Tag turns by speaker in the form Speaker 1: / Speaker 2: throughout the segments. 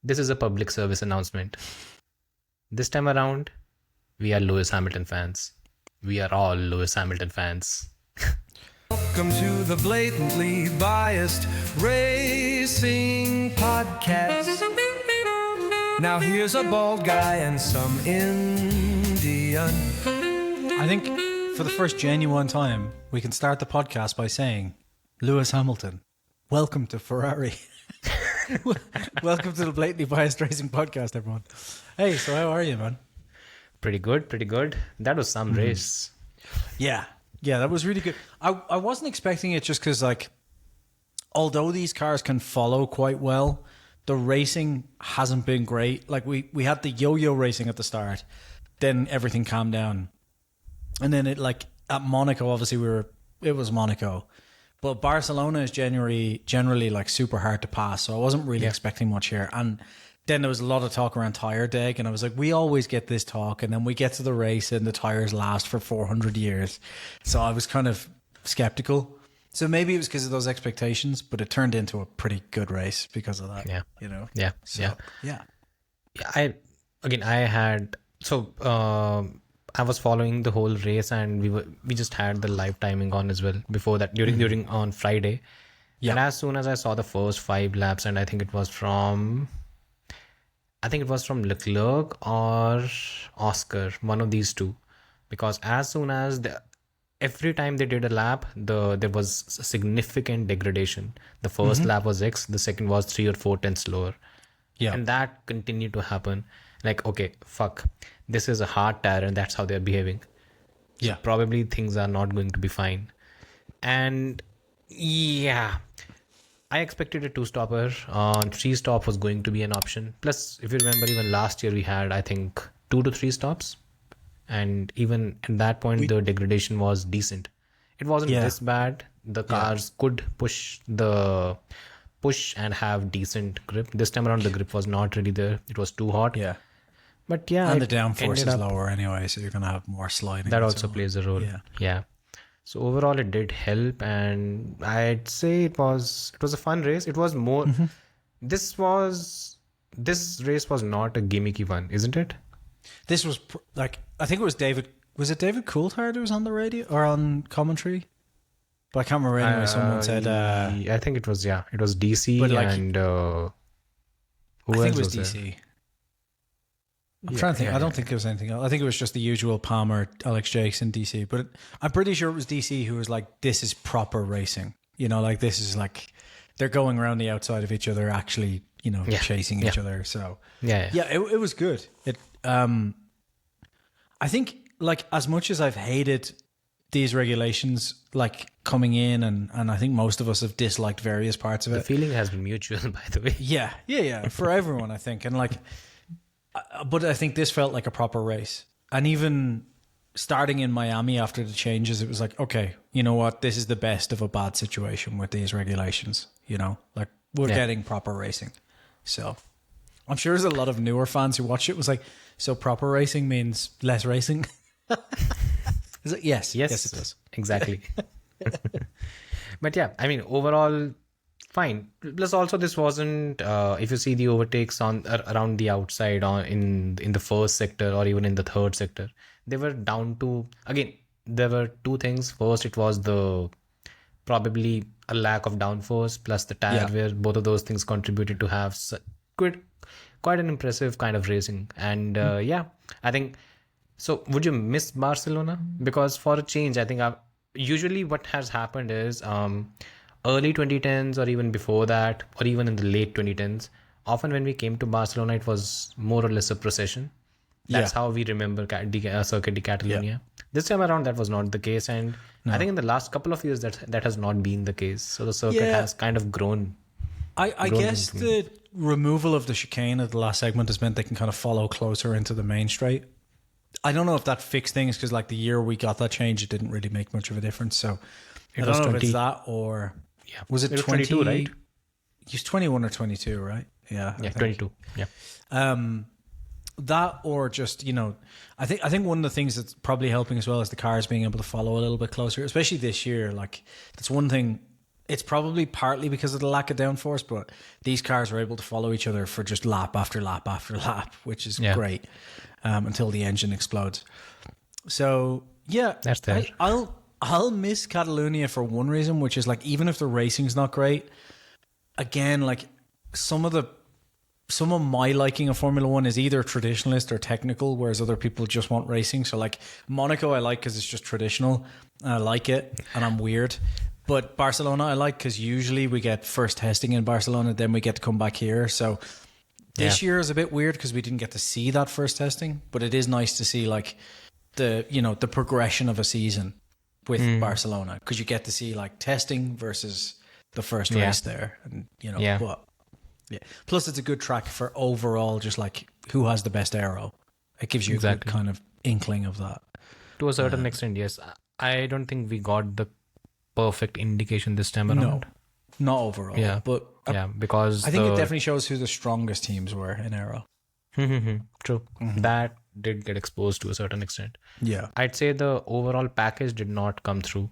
Speaker 1: This is a public service announcement. This time around, we are Lewis Hamilton fans. We are all Lewis Hamilton fans.
Speaker 2: Welcome to the blatantly biased racing podcast. Now here's a bald guy and some Indian.
Speaker 3: I think for the first genuine time, we can start the podcast by saying, Lewis Hamilton, welcome to Ferrari. Welcome to the Blatantly Biased Racing Podcast, everyone. Hey, so how are you, man?
Speaker 1: Pretty good, pretty good. That was some race.
Speaker 3: Yeah, that was really good. I wasn't expecting it just because, like, although these cars can follow quite well, the racing hasn't been great. Like, we had the yo-yo racing at the start, then everything calmed down. And then at Monaco, obviously it was Monaco. But Barcelona is generally like super hard to pass. So I wasn't really expecting much here. And then there was a lot of talk around tire deg. And I was like, we always get this talk. And then we get to the race and the tires last for 400 years. So I was kind of skeptical. So maybe it was because of those expectations, but it turned into a pretty good race because of that.
Speaker 1: Yeah.
Speaker 3: You know?
Speaker 1: Yeah.
Speaker 3: So,
Speaker 1: yeah. I was following the whole race, and we just had the live timing on as well before that during on Friday.
Speaker 3: Yeah.
Speaker 1: And as soon as I saw the first 5 laps, and I think it was from Leclerc or Oscar, one of these two, because as soon as every time they did a lap, there was a significant degradation. The first lap was X, the second was 3 or 4 tenths slower.
Speaker 3: Yeah.
Speaker 1: And that continued to happen. Like, okay, fuck, this is a hard tire and that's how they're behaving.
Speaker 3: Yeah.
Speaker 1: So probably things are not going to be fine. And yeah, I expected a 2-stopper. 3-stop was going to be an option. Plus, if you remember, even last year we had, I think, 2 to 3 stops. And even at that point, the degradation was decent. It wasn't this bad. The cars could push and have decent grip. This time around, the grip was not really there. It was too hot.
Speaker 3: Yeah.
Speaker 1: But yeah,
Speaker 3: And the downforce is lower anyway, so you're going to have more sliding.
Speaker 1: that also plays a role.
Speaker 3: Yeah.
Speaker 1: So overall, it did help, and I'd say it was a fun race. It was more. This race was not a gimmicky one, isn't it?
Speaker 3: This was I think it was David. Was it David Coulthard who was on the radio or on commentary? But I can't remember anyway. Someone said.
Speaker 1: I think it was it was DC
Speaker 3: But, like,
Speaker 1: and who
Speaker 3: I think
Speaker 1: else
Speaker 3: it was
Speaker 1: there?
Speaker 3: DC. I'm trying to think. I don't think it was anything else. I think it was just the usual Palmer, Alex Jakes, and DC. But I'm pretty sure it was DC who was like, "This is proper racing." You know, like this is like they're going around the outside of each other, actually, you know, chasing each other. So it was good. I think, like, as much as I've hated these regulations, like, coming in, and I think most of us have disliked various parts of
Speaker 1: The
Speaker 3: it.
Speaker 1: feeling has been mutual, by the way.
Speaker 3: Yeah, for everyone, I think. And like, but I think this felt like a proper race. And even starting in Miami after the changes, it was like, okay, you know what? This is the best of a bad situation with these regulations, you know? Like, we're getting proper racing. So I'm sure there's a lot of newer fans who watch it was like, so proper racing means less racing? Is it? Yes, it does.
Speaker 1: Exactly. But yeah, I mean, overall, fine. Plus, also, this wasn't. If you see the overtakes around the outside, in the first sector or even in the third sector, they were down to, again, there were 2 things. First, it was probably a lack of downforce plus the tire wear. Both of those things contributed to have quite an impressive kind of racing. And I think. So would you miss Barcelona? Because for a change, I think usually what has happened is early 2010s or even before that, or even in the late 2010s, often when we came to Barcelona, it was more or less a procession. That's how we remember Circuit de Catalunya. This time around, that was not the case. And I think in the last couple of years, that has not been the case. So the circuit has kind of grown.
Speaker 3: I guess the removal of the chicane at the last segment has meant they can kind of follow closer into the main straight. I don't know if that fixed things because, like, the year we got that change, it didn't really make much of a difference. So I don't know if it's that or was it 22, right? It was 21 or 22, right? Yeah,
Speaker 1: 22. Yeah.
Speaker 3: That or just, you know, I think one of the things that's probably helping as well is the cars being able to follow a little bit closer, especially this year. Like, that's one thing it's probably partly because of the lack of downforce, but these cars were able to follow each other for just lap after lap after lap, which is great, until the engine explodes. So yeah,
Speaker 1: That's there.
Speaker 3: I'll miss Catalonia for one reason, which is like, even if the racing's not great, again, like some of my liking of Formula One is either traditionalist or technical, whereas other people just want racing. So like Monaco I like because it's just traditional and I like it and I'm weird. But Barcelona I like because usually we get first testing in Barcelona, then we get to come back here. So this year is a bit weird because we didn't get to see that first testing, but it is nice to see like the progression of a season with Barcelona, because you get to see like testing versus the first race there, and but plus it's a good track for overall just like who has the best aero. It gives you a good kind of inkling of that.
Speaker 1: To a certain extent, yes. I don't think we got the perfect indication this time around.
Speaker 3: No, not overall.
Speaker 1: Yeah,
Speaker 3: but
Speaker 1: because
Speaker 3: I think it definitely shows who the strongest teams were in aero.
Speaker 1: True. That did get exposed to a certain extent.
Speaker 3: Yeah,
Speaker 1: I'd say the overall package did not come through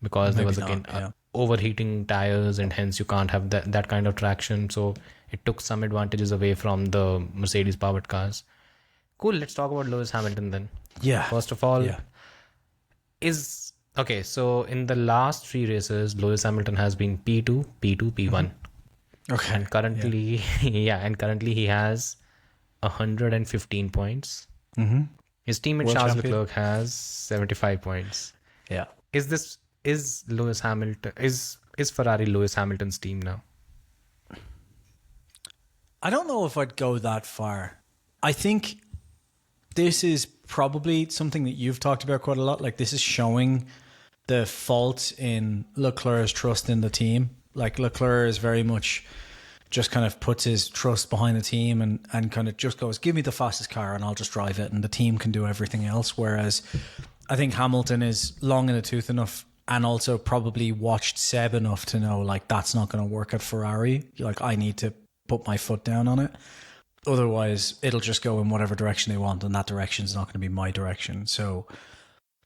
Speaker 1: because there was again overheating tires, and hence you can't have that kind of traction. So it took some advantages away from the Mercedes powered cars. Cool. Let's talk about Lewis Hamilton then.
Speaker 3: Yeah.
Speaker 1: First of all, so in the last 3 races, Lewis Hamilton has been P2, P2, P1.
Speaker 3: Okay.
Speaker 1: And currently, he has 115 points. His teammate
Speaker 3: World
Speaker 1: Charles
Speaker 3: champion.
Speaker 1: Leclerc has 75 points.
Speaker 3: Yeah.
Speaker 1: Is Lewis Hamilton is Ferrari Lewis Hamilton's team now?
Speaker 3: I don't know if I'd go that far. I think this is probably something that you've talked about quite a lot. Like, this is showing the fault in Leclerc's trust in the team. Like, Leclerc is very much just kind of puts his trust behind the team and kind of just goes, give me the fastest car and I'll just drive it, and the team can do everything else. Whereas I think Hamilton is long in the tooth enough, and also probably watched Seb enough to know, like, that's not going to work at Ferrari. Like, I need to put my foot down on it. Otherwise, it'll just go in whatever direction they want, and that direction is not going to be my direction. So,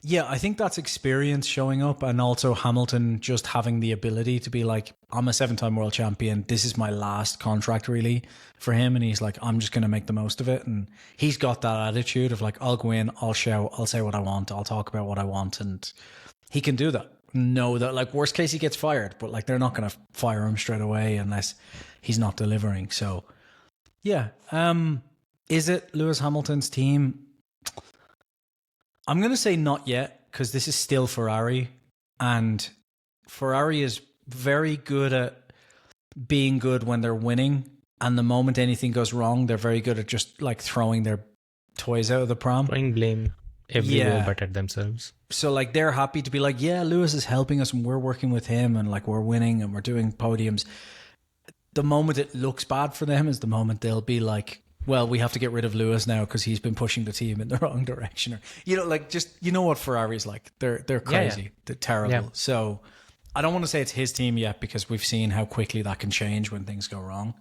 Speaker 3: yeah, I think that's experience showing up, and also Hamilton just having the ability to be like, I'm a 7-time world champion. This is my last contract, really, for him. And he's like, I'm just going to make the most of it. And he's got that attitude of like, I'll go in, I'll shout, I'll say what I want, I'll talk about what I want. And he can do that. Know that, like, worst case, he gets fired, but like, they're not going to fire him straight away unless he's not delivering. So, yeah. Is it Lewis Hamilton's team? I'm going to say not yet, because this is still Ferrari, and Ferrari is very good at being good when they're winning, and the moment anything goes wrong, they're very good at just like throwing their toys out of the pram.
Speaker 1: Throwing blame everywhere but at themselves.
Speaker 3: So like, they're happy to be like, yeah, Lewis is helping us and we're working with him and like we're winning and we're doing podiums. The moment it looks bad for them is the moment they'll be like, well, we have to get rid of Lewis now because he's been pushing the team in the wrong direction. Or, like, just, what Ferrari's like. They're crazy. Yeah. They're terrible. Yeah. So I don't want to say it's his team yet, because we've seen how quickly that can change when things go wrong.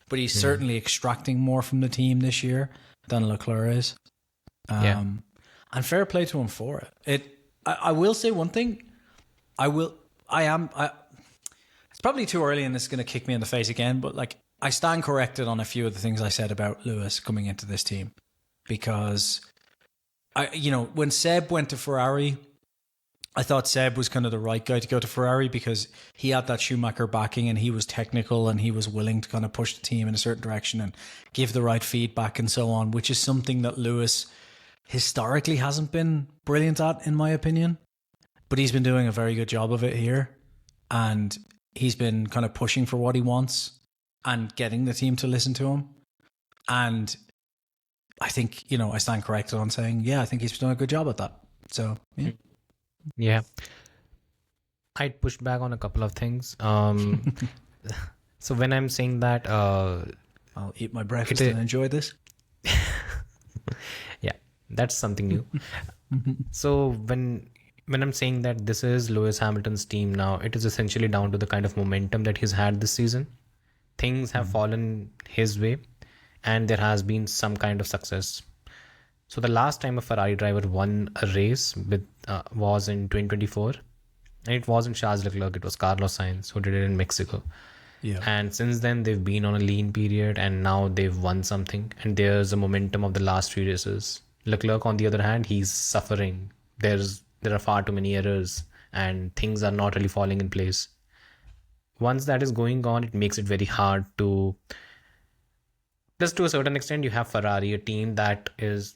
Speaker 3: But he's certainly extracting more from the team this year than Leclerc is. And fair play to him for it. I will say one thing. It's probably too early and it's going to kick me in the face again, but like, I stand corrected on a few of the things I said about Lewis coming into this team, because when Seb went to Ferrari, I thought Seb was kind of the right guy to go to Ferrari because he had that Schumacher backing and he was technical and he was willing to kind of push the team in a certain direction and give the right feedback and so on, which is something that Lewis historically hasn't been brilliant at, in my opinion. But he's been doing a very good job of it here, and he's been kind of pushing for what he wants and getting the team to listen to him. And I think, I stand corrected on saying, I think he's done a good job at that. So, yeah.
Speaker 1: Yeah. I'd push back on a couple of things. So when I'm saying that...
Speaker 3: I'll eat my breakfast and enjoy this.
Speaker 1: Yeah, that's something new. So when I'm saying that this is Lewis Hamilton's team now, it is essentially down to the kind of momentum that he's had this season. Things have fallen his way, and there has been some kind of success. So the last time a Ferrari driver won a race was in 2024, And it wasn't Charles Leclerc, it was Carlos Sainz who did it in Mexico.
Speaker 3: Yeah.
Speaker 1: And since then, they've been on a lean period, and now they've won something. And there's a momentum of the last few races. Leclerc, on the other hand, he's suffering. There are far too many errors, and things are not really falling in place. Once that is going on, it makes it very hard to. Just to a certain extent, you have Ferrari, a team that is,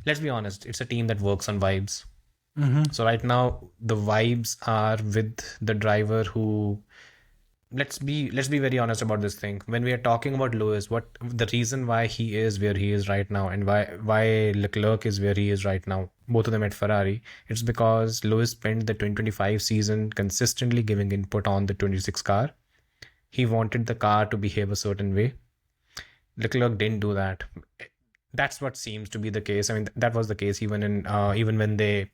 Speaker 1: let's be honest, it's a team that works on vibes. So right now, the vibes are with the driver who. Let's be very honest about this thing. When we are talking about Lewis, what the reason why he is where he is right now, and why Leclerc is where he is right now, both of them at Ferrari, it's because Lewis spent the 2025 season consistently giving input on the 26 car. He wanted the car to behave a certain way. Leclerc didn't do that. That's what seems to be the case. I mean, that was the case even when they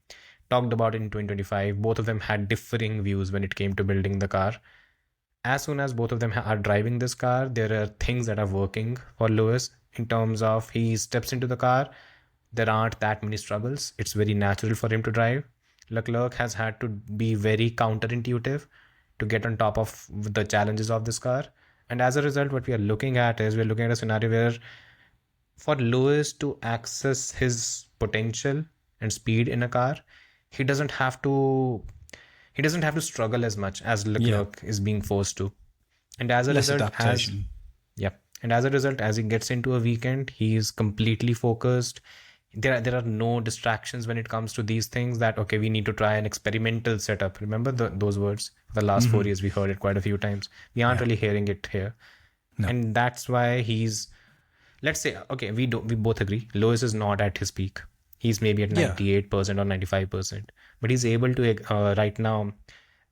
Speaker 1: talked about it in 2025. Both of them had differing views when it came to building the car. As soon as both of them are driving this car, there are things that are working for Lewis in terms of he steps into the car. There aren't that many struggles. It's very natural for him to drive. Leclerc has had to be very counterintuitive to get on top of the challenges of this car. And as a result, what we're looking at a scenario where for Lewis to access his potential and speed in a car, he doesn't have to struggle as much as Leclerc is being forced to. And as a result, as he gets into a weekend, he is completely focused. There are no distractions when it comes to these things that, okay, we need to try an experimental setup. Remember those words? For the last 4 years, we heard it quite a few times. We aren't really hearing it here. No. And that's why he's, let's say, okay, we both agree, Lewis is not at his peak. He's maybe at 98% or 95%. But he's able to right now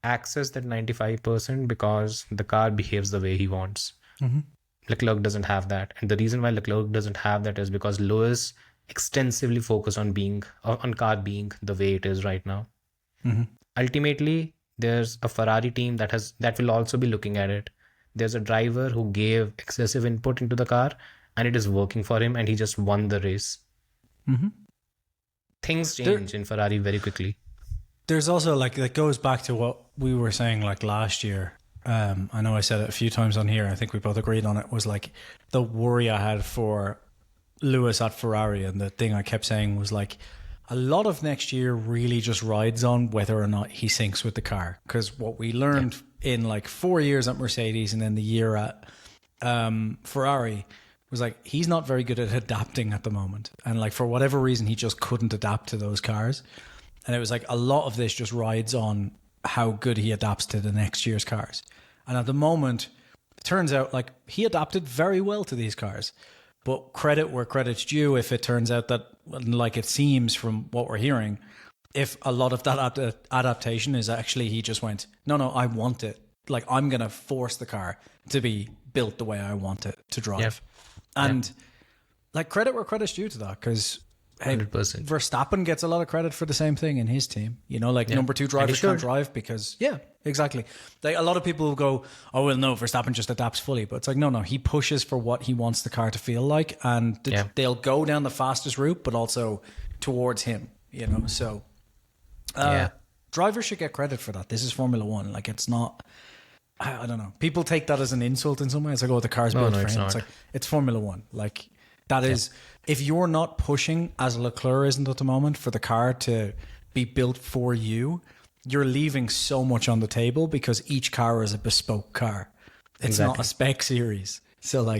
Speaker 1: access that 95% because the car behaves the way he wants. Leclerc doesn't have that. And the reason why Leclerc doesn't have that is because Lewis extensively focused on car being the way it is right now. Ultimately, there's a Ferrari team that will also be looking at it. There's a driver who gave excessive input into the car and it is working for him and he just won the race. Things change in Ferrari very quickly.
Speaker 3: There's also that goes back to what we were saying last year. I know I said it a few times on here. I think we both agreed on it. Was the worry I had for Lewis at Ferrari, and the thing I kept saying was a lot of next year really just rides on whether or not he syncs with the car. Because what we learned in 4 years at Mercedes and then the year at Ferrari was he's not very good at adapting at the moment. And for whatever reason, he just couldn't adapt to those cars. And it was a lot of this just rides on how good he adapts to the next year's cars. And at the moment, it turns out he adapted very well to these cars. But credit where credit's due, if it turns out that, it seems from what we're hearing, if a lot of that adaptation is actually he just went, no, I want it. I'm going to force the car to be built the way I want it to drive. And credit where credit's due to that, because hey,
Speaker 1: 100%.
Speaker 3: Verstappen gets a lot of credit for the same thing in his team. Number two drivers can't drive because, exactly. A lot of people will go, oh, well, no, Verstappen just adapts fully. But it's no, he pushes for what he wants the car to feel like. And they'll go down the fastest route, but also towards him, So drivers should get credit for that. This is Formula One. It's not, I don't know. People take that as an insult in some way. It's oh, the car's built for him. It's it's Formula One. That is, if you're not pushing, as Leclerc isn't at the moment, for the car to be built for you, you're leaving so much on the table because each car is a bespoke car. It's not a spec series. So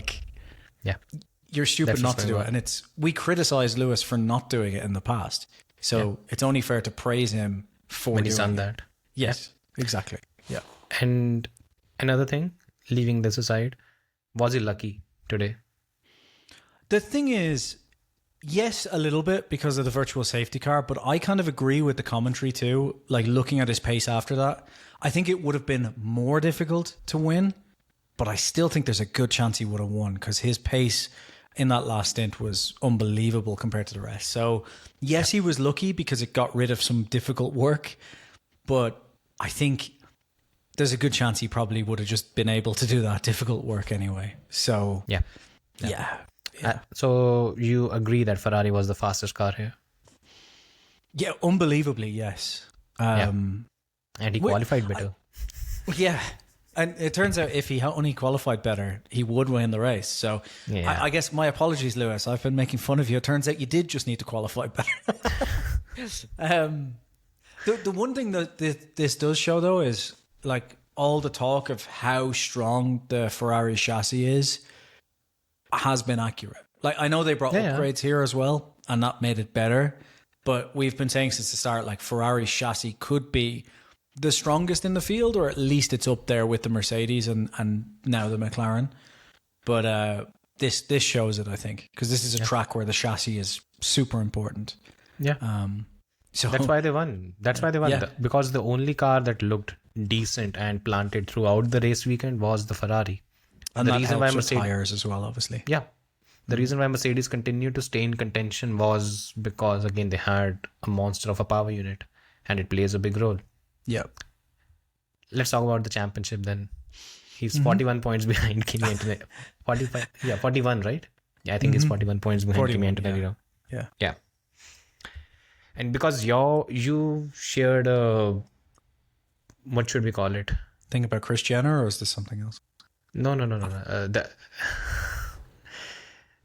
Speaker 3: you're stupid not to do it. And we criticize Lewis for not doing it in the past. So it's only fair to praise him for
Speaker 1: when
Speaker 3: he's
Speaker 1: done that.
Speaker 3: Yes, exactly. Yeah.
Speaker 1: And another thing, leaving this aside, was he lucky today?
Speaker 3: The thing is, yes, a little bit because of the virtual safety car, but I kind of agree with the commentary too. Looking at his pace after that, I think it would have been more difficult to win, but I still think there's a good chance he would have won because his pace in that last stint was unbelievable compared to the rest. So yes, he was lucky because it got rid of some difficult work, but I think there's a good chance he probably would have just been able to do that difficult work anyway. So yeah.
Speaker 1: So you agree that Ferrari was the fastest car here?
Speaker 3: Yeah, unbelievably, yes.
Speaker 1: And he
Speaker 3: Wait,
Speaker 1: qualified better.
Speaker 3: Yeah. And it turns out if he only qualified better, he would win the race. So
Speaker 1: Yeah.
Speaker 3: I guess my apologies, Lewis. I've been making fun of you. It turns out you did just need to qualify better. The one thing that this does show, though, is like all the talk of how strong the Ferrari chassis is has been accurate. Like, I know they brought upgrades here as well, and that made it better. But we've been saying since the start, like, Ferrari's chassis could be the strongest in the field, or at least it's up there with the Mercedes and now the McLaren. But this shows it, I think, because this is a track where the chassis is super important.
Speaker 1: Yeah.
Speaker 3: So
Speaker 1: That's why they won.
Speaker 3: Yeah.
Speaker 1: Because the only car that looked decent and planted throughout the race weekend was the Ferrari.
Speaker 3: and
Speaker 1: the
Speaker 3: that
Speaker 1: reason why
Speaker 3: helps with
Speaker 1: Mercedes,
Speaker 3: tires as well, obviously.
Speaker 1: yeah, the reason why Mercedes continued to stay in contention was because, again, they had a monster of a power unit, and it plays a big role.
Speaker 3: Yeah.
Speaker 1: Let's talk about the championship then. He's 41 points behind Kimi Antonelli. 45, 41, right? Yeah, I think he's 41 points behind
Speaker 3: 41,
Speaker 1: Kimi Antonelli now.
Speaker 3: Yeah.
Speaker 1: Yeah. And because you shared a, what should we call it?
Speaker 3: Think about Chris Jenner, or is this something else?
Speaker 1: No.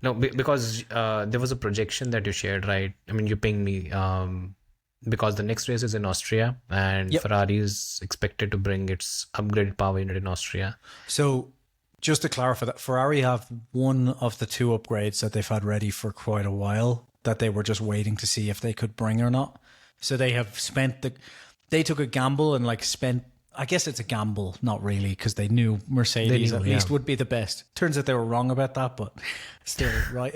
Speaker 1: No, because there was a projection that you shared, right? I mean, you pinged me because the next race is in Austria, and Ferrari is expected to bring its upgraded power unit in Austria.
Speaker 3: So just to clarify that, Ferrari have one of the two upgrades that they've had ready for quite a while that they were just waiting to see if they could bring or not. So they have they took a gamble and spent, I guess it's a gamble, not really, because they knew Mercedes at least would be the best. Turns out they were wrong about that, but still, right.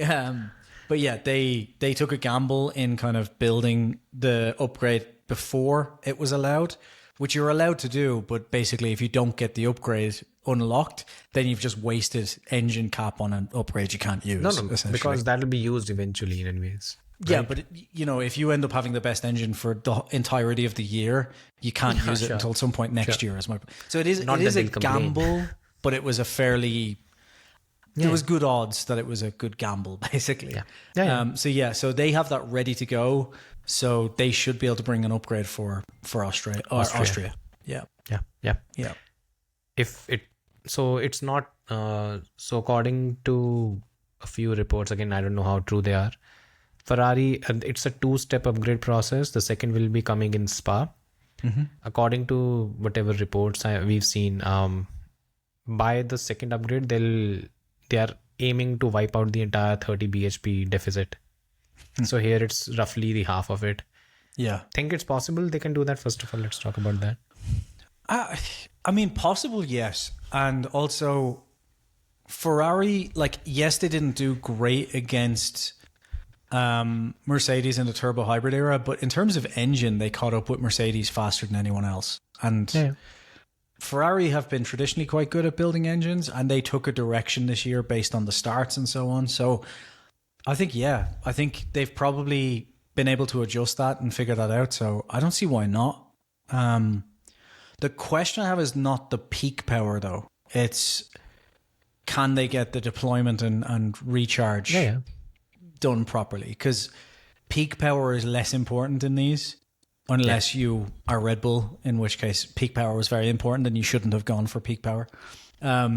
Speaker 3: But yeah, they took a gamble in kind of building the upgrade before it was allowed, which you're allowed to do. But basically, if you don't get the upgrade unlocked, then you've just wasted engine cap on an upgrade you can't use.
Speaker 1: No, because that'll be used eventually in anyways.
Speaker 3: Yeah, but if you end up having the best engine for the entirety of the year, you can't use it until some point next year. So it is a gamble, but it was a fairly. There was good odds that it was a good gamble, basically. So they have that ready to go. So they should be able to bring an upgrade for Austria. Yeah.
Speaker 1: So it's not. So according to a few reports, again, I don't know how true they are. Ferrari, it's a 2-step upgrade process. The second will be coming in Spa. According to whatever reports we've seen, by the second upgrade, they are aiming to wipe out the entire 30 bhp deficit. So here it's roughly the half of it.
Speaker 3: Yeah.
Speaker 1: Think it's possible they can do that? First of all, let's talk about that.
Speaker 3: I mean, possible, yes. And also, Ferrari, yes, they didn't do great against Mercedes in the turbo hybrid era, but in terms of engine, they caught up with Mercedes faster than anyone else. And Ferrari have been traditionally quite good at building engines, and they took a direction this year based on the starts and so on. So I think they've probably been able to adjust that and figure that out. So I don't see why not. The question I have is not the peak power, though. It's, can they get the deployment and recharge done properly? Because peak power is less important in these, unless you are Red Bull, in which case peak power was very important and you shouldn't have gone for peak power. I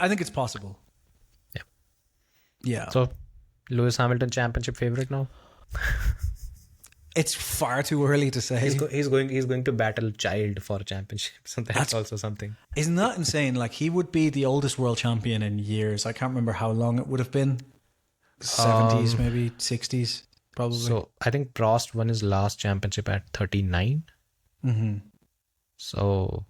Speaker 3: think it's possible. Yeah.
Speaker 1: So Lewis Hamilton championship favorite now?
Speaker 3: It's far too early to say.
Speaker 1: He's going to battle child for a championship. So that's also something.
Speaker 3: Isn't that insane? He would be the oldest world champion in years. I can't remember how long it would have been. 70s, maybe 60s, probably.
Speaker 1: So I think Prost won his last championship at 39. So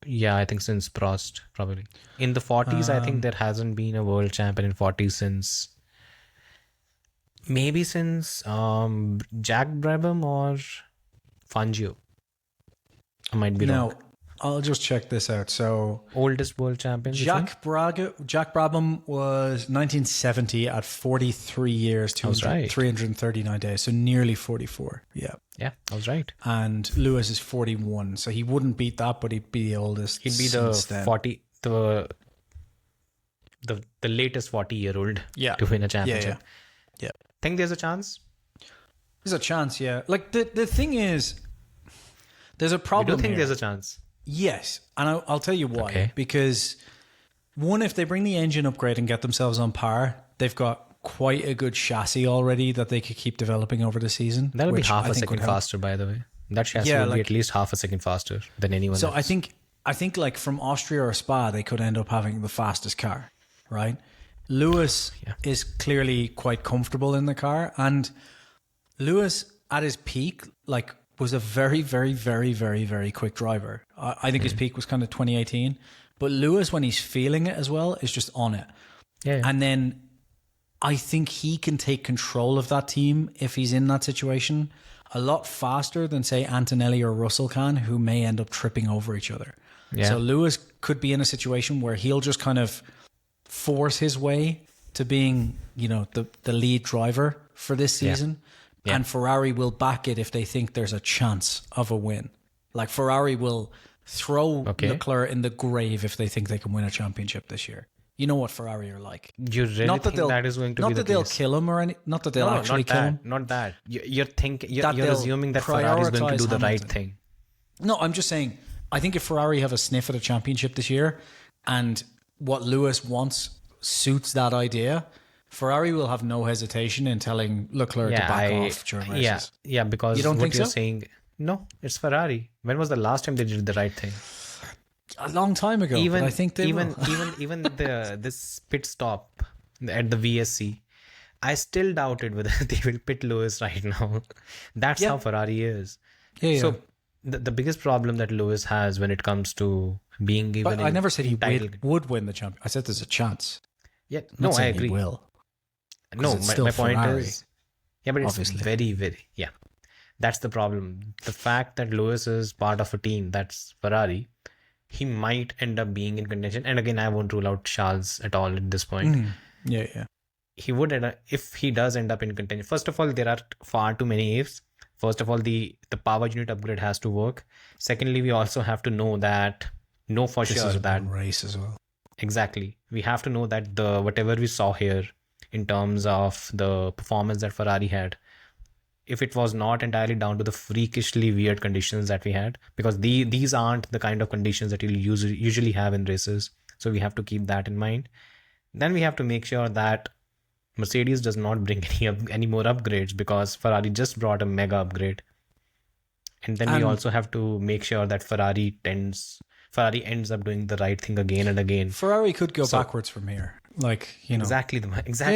Speaker 1: yeah, I think since Prost, probably. In the 40s, I think there hasn't been a world champion in 40s since... Maybe since Jack Brabham or Fangio. I might be wrong.
Speaker 3: I'll just check this out. So
Speaker 1: oldest world champion.
Speaker 3: Jack Brabham was 1970 at 43 years, 339 days, so nearly 44. Yeah,
Speaker 1: I was right.
Speaker 3: And Lewis is 41, so he wouldn't beat that, but he'd be the oldest.
Speaker 1: He'd be the 40, the latest 40-year-old to win a championship.
Speaker 3: Yeah.
Speaker 1: Think there's a chance?
Speaker 3: There's a chance, yeah. Like the thing is, there's a
Speaker 1: You
Speaker 3: problem.
Speaker 1: don't think
Speaker 3: here.
Speaker 1: there's a chance?
Speaker 3: Yes, and I'll tell you why.
Speaker 1: Okay.
Speaker 3: Because one, if they bring the engine upgrade and get themselves on par, they've got quite a good chassis already that they could keep developing over the season.
Speaker 1: That'll be
Speaker 3: which
Speaker 1: half
Speaker 3: I
Speaker 1: a
Speaker 3: think would
Speaker 1: second
Speaker 3: help.
Speaker 1: faster, by the way. That chassis
Speaker 3: Yeah,
Speaker 1: would be
Speaker 3: like-
Speaker 1: at least half a second faster than anyone
Speaker 3: So
Speaker 1: else.
Speaker 3: I think like from Austria or Spa, they could end up having the fastest car, right? Lewis is clearly quite comfortable in the car, and Lewis at his peak, like, was a very, very, very, very, very quick driver. I think his peak was kind of 2018, but Lewis, when he's feeling it as well, is just on it.
Speaker 1: Yeah.
Speaker 3: And then I think he can take control of that team if he's in that situation a lot faster than, say, Antonelli or Russell can, who may end up tripping over each other.
Speaker 1: Yeah.
Speaker 3: So Lewis could be in a situation where he'll just kind of force his way to being, you know, the lead driver for this season.
Speaker 1: Yeah.
Speaker 3: And Ferrari will back it if they think there's a chance of a win. Like Ferrari will throw Leclerc in the grave if they think they can win a championship this year. You know what Ferrari are like.
Speaker 1: You really
Speaker 3: Not that
Speaker 1: think
Speaker 3: they'll
Speaker 1: that is going to
Speaker 3: not
Speaker 1: be the
Speaker 3: that they'll
Speaker 1: case?
Speaker 3: kill him or any. Not that they'll
Speaker 1: No,
Speaker 3: actually
Speaker 1: not
Speaker 3: kill
Speaker 1: that.
Speaker 3: him.
Speaker 1: Not that. You're
Speaker 3: That they'll
Speaker 1: assuming that Ferrari is going to do the
Speaker 3: prioritise
Speaker 1: right
Speaker 3: Hamilton.
Speaker 1: thing.
Speaker 3: No, I'm just saying. I think if Ferrari have a sniff at a championship this year, and what Lewis wants suits that idea, Ferrari will have no hesitation in telling Leclerc to back off during races.
Speaker 1: Yeah, because
Speaker 3: You don't
Speaker 1: what
Speaker 3: think
Speaker 1: you're
Speaker 3: so?
Speaker 1: saying, no, it's Ferrari. When was the last time they did the right thing?
Speaker 3: A long time ago.
Speaker 1: Even
Speaker 3: but I think they will.
Speaker 1: even this pit stop at the VSC, I still doubted whether they will pit Lewis right now. That's
Speaker 3: Yeah.
Speaker 1: how Ferrari is.
Speaker 3: Yeah.
Speaker 1: So the biggest problem that Lewis has when it comes to being given,
Speaker 3: But I never said he
Speaker 1: entitled-
Speaker 3: would win the champion. I said there's a chance.
Speaker 1: Yeah,
Speaker 3: I'm
Speaker 1: no,
Speaker 3: not
Speaker 1: I
Speaker 3: saying
Speaker 1: agree.
Speaker 3: He will.
Speaker 1: No,
Speaker 3: it's
Speaker 1: my
Speaker 3: still
Speaker 1: point
Speaker 3: Ferrari,
Speaker 1: is, yeah, but it's
Speaker 3: obviously.
Speaker 1: very, very, yeah. That's the problem. The fact that Lewis is part of a team that's Ferrari, he might end up being in contention. And again, I won't rule out Charles at all at this point.
Speaker 3: Yeah.
Speaker 1: He would end up, if he does end up in contention. First of all, there are far too many ifs. First of all, the power unit upgrade has to work. Secondly, we also have to know for
Speaker 3: This
Speaker 1: sure
Speaker 3: is a
Speaker 1: that
Speaker 3: big race as well.
Speaker 1: exactly, we have to know that the whatever we saw here in terms of the performance that Ferrari had, if it was not entirely down to the freakishly weird conditions that we had, because these aren't the kind of conditions that you'll usually have in races. So we have to keep that in mind. Then we have to make sure that Mercedes does not bring any more upgrades, because Ferrari just brought a mega upgrade. And then we also have to make sure that Ferrari ends up doing the right thing again and again.
Speaker 3: Ferrari could go backwards from here. Like, you know.
Speaker 1: Exactly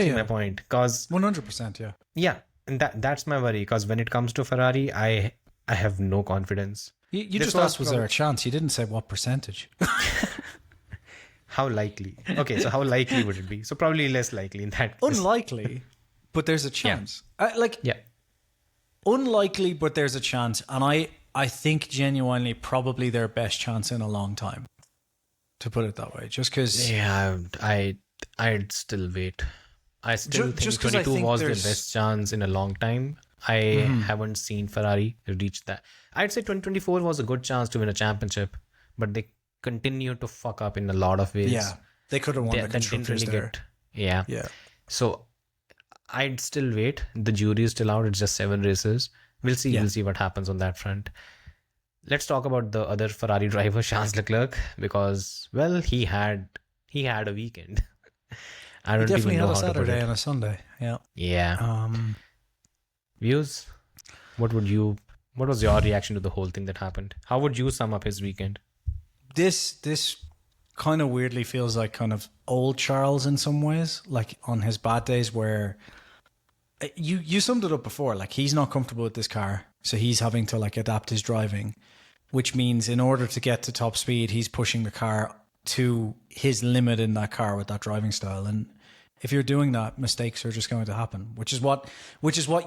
Speaker 3: Yeah.
Speaker 1: my point. Because
Speaker 3: 100%, yeah.
Speaker 1: yeah, and that's my worry. Because when it comes to Ferrari, I have no confidence.
Speaker 3: You
Speaker 1: This
Speaker 3: just
Speaker 1: was
Speaker 3: asked, was there a chance? You didn't say what percentage.
Speaker 1: How likely? Okay, so how likely would it be? So probably less likely in that case.
Speaker 3: Unlikely, but there's a chance.
Speaker 1: Yeah.
Speaker 3: Unlikely, but there's a chance. And I think genuinely probably their best chance in a long time, to put it that way. Just because...
Speaker 1: Yeah, I'd still wait. I still think
Speaker 3: just 'cause I
Speaker 1: 22
Speaker 3: think
Speaker 1: was their
Speaker 3: there's-
Speaker 1: best chance in a long time. I haven't seen Ferrari reach that. I'd say 2024 was a good chance to win a championship, but they continue to fuck up in a lot of ways.
Speaker 3: Yeah, they could have won the
Speaker 1: That didn't
Speaker 3: constructors
Speaker 1: really
Speaker 3: there.
Speaker 1: yeah.
Speaker 3: Yeah.
Speaker 1: So I'd still wait. The jury is still out. It's just 7 races. We'll see.
Speaker 3: Yeah.
Speaker 1: We'll see what happens on that front. Let's talk about the other Ferrari driver, Charles Leclerc, because he had a weekend. I don't
Speaker 3: Definitely
Speaker 1: even know
Speaker 3: had a
Speaker 1: how to put
Speaker 3: Saturday
Speaker 1: it.
Speaker 3: and a Sunday. Yeah.
Speaker 1: Yeah. Views. What was your reaction to the whole thing that happened? How would you sum up his weekend?
Speaker 3: This kind of weirdly feels like kind of old Charles in some ways, like on his bad days where you summed it up before, like he's not comfortable with this car, so he's having to like adapt his driving, which means in order to get to top speed, he's pushing the car to his limit in that car with that driving style. And if you're doing that, mistakes are just going to happen, which is what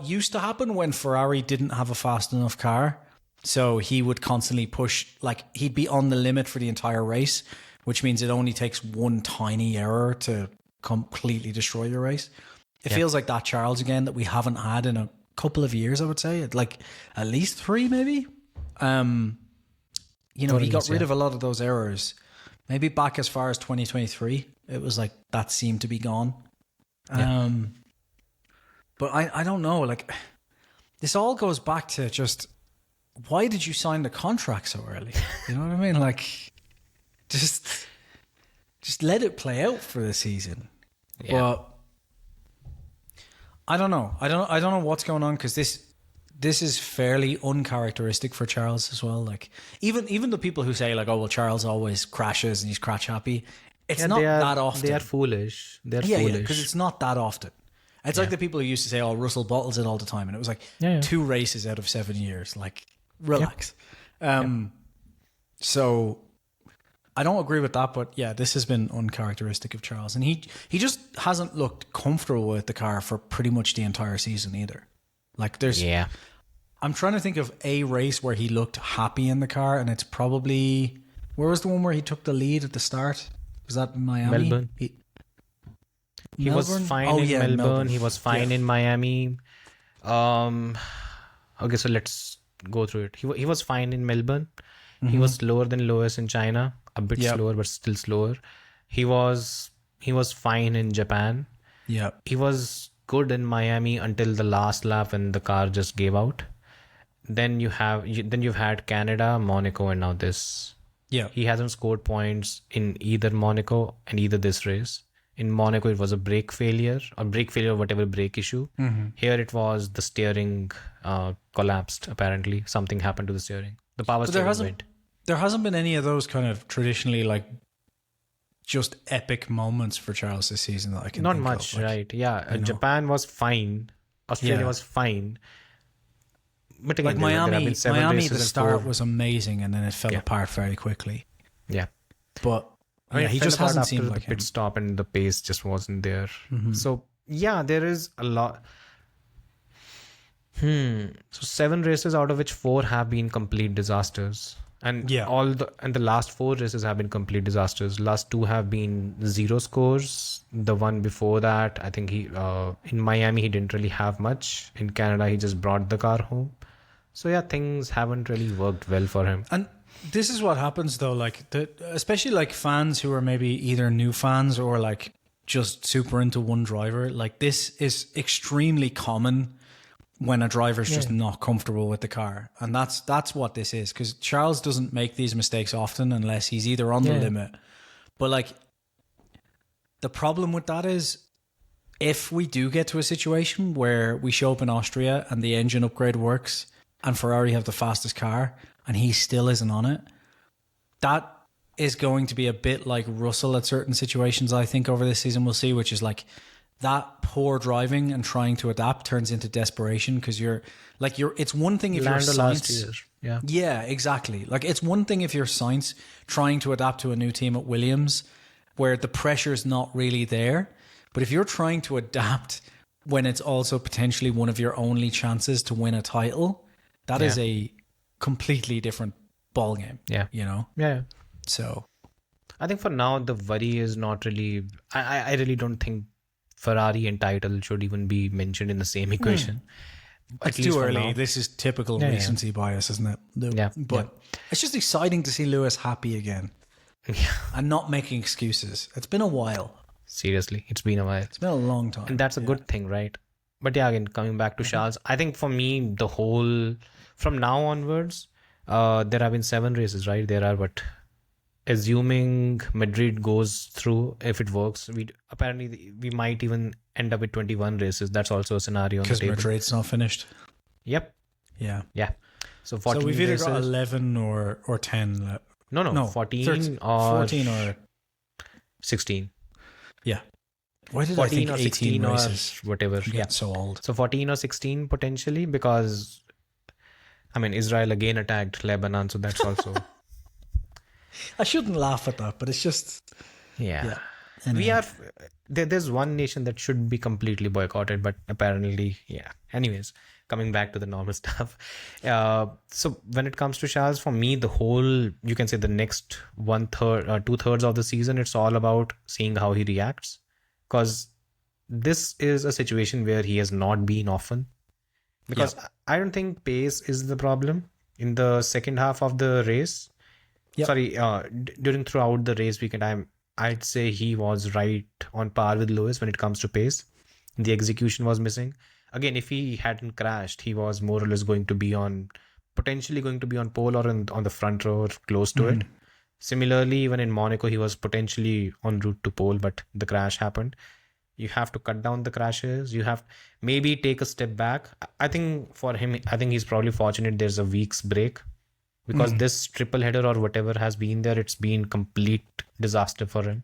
Speaker 3: used to happen when Ferrari didn't have a fast enough car. So he would constantly push, like he'd be on the limit for the entire race, which means it only takes one tiny error to completely destroy your race. It feels like that Charles again that we haven't had in a couple of years, I would say, like at least 3 maybe. He got rid of a lot of those errors. Maybe back as far as 2023, it was like that seemed to be gone. But I don't know, like this all goes back to just, why did you sign the contract so early? You know what I mean? Like, just let it play out for the season.
Speaker 1: Yeah.
Speaker 3: But I don't know. I don't know what's going on, because this is fairly uncharacteristic for Charles as well. Like, even the people who say like, oh well, Charles always crashes and he's crash happy. It's not that often.
Speaker 1: They are foolish. They're
Speaker 3: Yeah,
Speaker 1: foolish.
Speaker 3: because it's not that often. It's like the people who used to say, "Oh, Russell bottles it all the time," and it was like
Speaker 1: Yeah.
Speaker 3: 2 races out of 7 years. Like, relax. So I don't agree with that, but yeah, this has been uncharacteristic of Charles, and he just hasn't looked comfortable with the car for pretty much the entire season either. Like, I'm trying to think of a race where he looked happy in the car, and it's probably, where was the one where he took the lead at the start? Was that in Miami?
Speaker 1: Melbourne. He was fine in Melbourne. He was fine in Miami. Okay, so let's go through it. He was fine in Melbourne. He was slower than Lewis in China, a bit slower, but still slower. He was fine in Japan.
Speaker 3: Yeah.
Speaker 1: He was good in Miami until the last lap when the car just gave out. Then you've had Canada, Monaco, and now this.
Speaker 3: Yeah.
Speaker 1: He hasn't scored points in either Monaco and either this race. In Monaco, it was a brake failure, whatever brake issue. Here it was the steering collapsed, apparently. Something happened to the steering. The power steering went.
Speaker 3: There hasn't been any of those kind of traditionally like just epic moments for Charles this season that I can
Speaker 1: Not
Speaker 3: think
Speaker 1: much,
Speaker 3: of. Like,
Speaker 1: right? Yeah, Japan was fine. Australia was fine. But again,
Speaker 3: like
Speaker 1: there have been 7
Speaker 3: Miami,
Speaker 1: races
Speaker 3: the
Speaker 1: and
Speaker 3: start
Speaker 1: 4.
Speaker 3: was amazing, and then it fell apart very quickly.
Speaker 1: Yeah.
Speaker 3: But
Speaker 1: I mean,
Speaker 3: he just hasn't seemed like
Speaker 1: the pit stop, and the pace just wasn't there. So yeah, there is a lot. So 7 races out of which 4 have been complete disasters, and the last 4 races have been complete disasters. Last 2 have been 0 scores. The one before that, I think he in Miami he didn't really have much. In Canada, he just brought the car home. So yeah, things haven't really worked well for him.
Speaker 3: And this is what happens though, like especially like fans who are maybe either new fans or like just super into one driver. Like, this is extremely common when a driver's just not comfortable with the car, and that's what this is. Because Charles doesn't make these mistakes often unless he's either on the limit. But like, the problem with that is, if we do get to a situation where we show up in Austria and the engine upgrade works and Ferrari have the fastest car and he still isn't on it, that is going to be a bit like Russell at certain situations, I think, over this season. We'll see, which is like that poor driving and trying to adapt turns into desperation, because it's one thing if you're Sainz. Yeah, exactly. Like, it's one thing if you're Sainz trying to adapt to a new team at Williams where the pressure's not really there. But if you're trying to adapt when it's also potentially one of your only chances to win a title, that is a completely different ball game.
Speaker 1: Yeah.
Speaker 3: You know?
Speaker 1: Yeah.
Speaker 3: So
Speaker 1: I think for now the worry is not really. I really don't think Ferrari and title should even be mentioned in the same equation.
Speaker 3: it's too early. This is typical recency bias, isn't it? But it's just exciting to see Lewis happy again. And not making excuses. It's been a while.
Speaker 1: Seriously, it's been a while.
Speaker 3: It's been a long time.
Speaker 1: And that's a good thing, right? But yeah, again, coming back to Charles, I think for me, from now onwards, there have been 7 races, right? There are assuming Madrid goes through, if it works, we might even end up with 21 races. That's also a scenario on the table.
Speaker 3: Because Madrid's not finished.
Speaker 1: Yep.
Speaker 3: Yeah.
Speaker 1: Yeah. So 14
Speaker 3: So we've either
Speaker 1: races.
Speaker 3: got 11 or 10.
Speaker 1: No, 14
Speaker 3: 13,
Speaker 1: or
Speaker 3: 14 or
Speaker 1: 16.
Speaker 3: Yeah. Why did I
Speaker 1: 14
Speaker 3: think
Speaker 1: or
Speaker 3: 18
Speaker 1: 16
Speaker 3: races?
Speaker 1: or whatever.
Speaker 3: Yeah, so old.
Speaker 1: So 14 or 16 potentially, because I mean, Israel again attacked Lebanon, so that's also
Speaker 3: I shouldn't laugh at that, but it's just
Speaker 1: yeah.
Speaker 3: Anyway.
Speaker 1: We are there's one nation that should be completely boycotted, but apparently, anyways, coming back to the normal stuff, so when it comes to Charles, for me, the whole, you can say the next 2/3 of the season, it's all about seeing how he reacts, because this is a situation where he has not been often, because I don't think pace is the problem in the second half of the race. Sorry, throughout the race weekend, I'd say he was right on par with Lewis when it comes to pace. The execution was missing. again, if he hadn't crashed, he was more or less going to be potentially going to be on pole or on the front row or close to it. Similarly, even in Monaco, he was potentially en route to pole, but the crash happened. You have to cut down the crashes. You have maybe take a step back. I think for him, I think he's probably fortunate there's a week's break, because this triple header or whatever has been there, it's been complete disaster for him.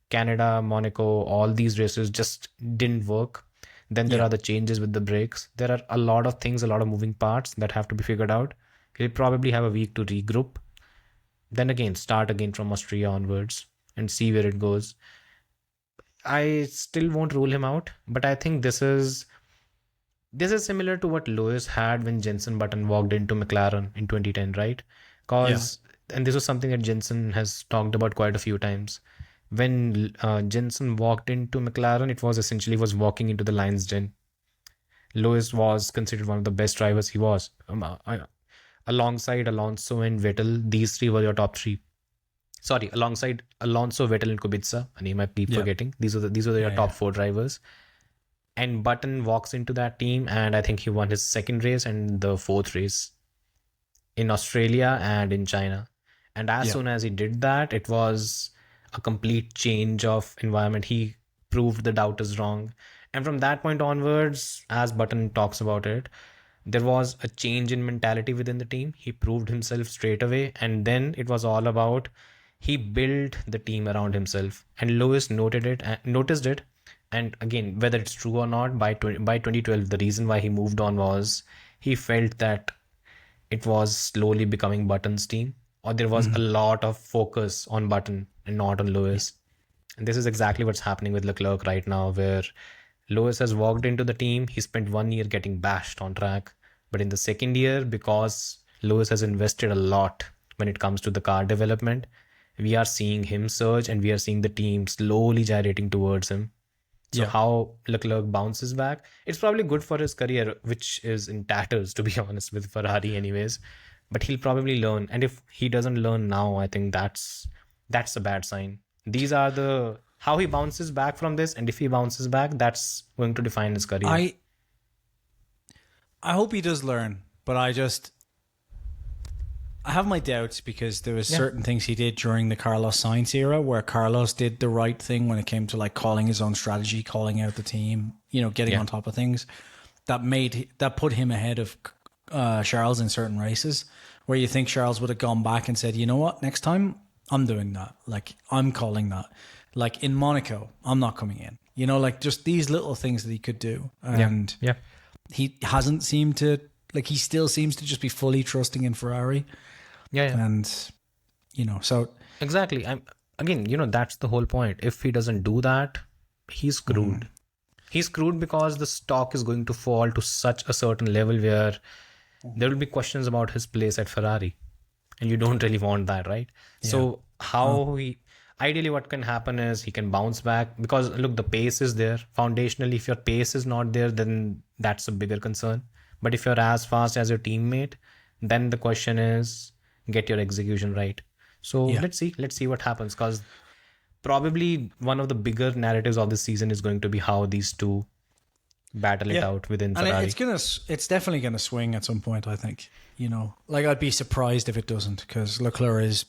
Speaker 1: Canada, Monaco, all these races just didn't work. Then there are the changes with the brakes. There are a lot of things, a lot of moving parts that have to be figured out. He'll probably have a week to regroup. Then again, start again from Austria onwards and see where it goes. I still won't rule him out, but I think this is similar to what Lewis had when Jenson Button walked into McLaren in 2010, right? And this was something that Jenson has talked about quite a few times. When Jenson walked into McLaren, it was essentially walking into the lion's den. Lewis was considered one of the best drivers. He was. Alongside Alonso and Vettel, these three were your top three. Sorry, alongside Alonso, Vettel, and Kubica, a name I keep forgetting. These were your top four drivers. And Button walks into that team, and I think he won his second race and the fourth race in Australia and in China. And as soon as he did that, it was a complete change of environment. He proved the doubters wrong. And from that point onwards, as Button talks about it, there was a change in mentality within the team. He proved himself straight away. And then it was all about, he built the team around himself. And Lewis noticed it. And again, whether it's true or not, by 2012, the reason why he moved on was he felt that it was slowly becoming Button's team, or there was a lot of focus on Button and not on Lewis. And this is exactly what's happening with Leclerc right now, where Lewis has walked into the team. He spent 1 year getting bashed on track. But in the second year, because Lewis has invested a lot when it comes to the car development, we are seeing him surge and we are seeing the team slowly gyrating towards him. So how Leclerc bounces back, it's probably good for his career, which is in tatters, to be honest, with Ferrari anyways. But he'll probably learn. And if he doesn't learn now, I think that's a bad sign. These are how he bounces back from this. And if he bounces back, that's going to define his career.
Speaker 3: I hope he does learn, but I have my doubts, because there was certain things he did during the Carlos Sainz era where Carlos did the right thing when it came to like calling his own strategy, calling out the team, getting on top of things. That put him ahead of Charles in certain races, where you think Charles would have gone back and said, you know what, next time I'm doing that. Like, I'm calling that. Like in Monaco, I'm not coming in. Like just these little things that he could do. And he hasn't seemed to, like, he still seems to just be fully trusting in Ferrari. And, so.
Speaker 1: Exactly. Again, that's the whole point. If he doesn't do that, he's screwed. He's screwed because the stock is going to fall to such a certain level where there will be questions about his place at Ferrari. And you don't really want that, right? So ideally what can happen is he can bounce back, because look, the pace is there. Foundationally, if your pace is not there, then that's a bigger concern. But if you're as fast as your teammate, then the question is, get your execution right. So let's see what happens, because probably one of the bigger narratives of this season is going to be how these two battle it out within Ferrari.
Speaker 3: And it's definitely gonna swing at some point, I think. Like, I'd be surprised if it doesn't, because Leclerc is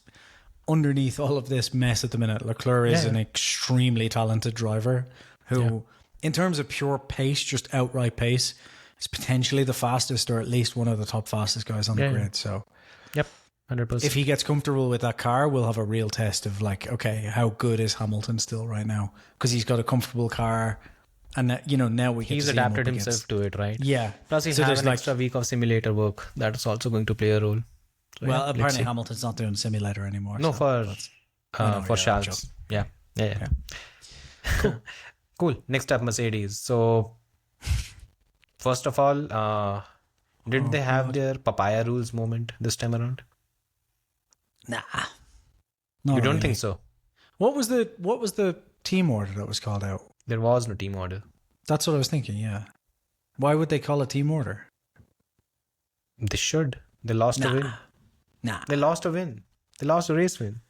Speaker 3: underneath all of this mess at the minute. Leclerc is an extremely talented driver who, in terms of pure pace, just outright pace, is potentially the fastest, or at least one of the top fastest guys on the grid. So
Speaker 1: 100%.
Speaker 3: If he gets comfortable with that car, we'll have a real test of like, okay, how good is Hamilton still right now? Because he's got a comfortable car, and now we get
Speaker 1: he's
Speaker 3: to see
Speaker 1: adapted
Speaker 3: him
Speaker 1: himself to it, right?
Speaker 3: Yeah.
Speaker 1: Plus, he has an extra week of simulator work that is also going to play a role. So,
Speaker 3: well, apparently Hamilton's not doing simulator anymore.
Speaker 1: No,
Speaker 3: so
Speaker 1: for Charles. Yeah. Cool. Next up, Mercedes. So, first of all, did they have their papaya rules moment this time around?
Speaker 3: Nah.
Speaker 1: You don't think so?
Speaker 3: What was the team order that was called out?
Speaker 1: There was no team order.
Speaker 3: That's what I was thinking, yeah. Why would they call a team order?
Speaker 1: They should. They lost a win. They lost a win. They lost a race win.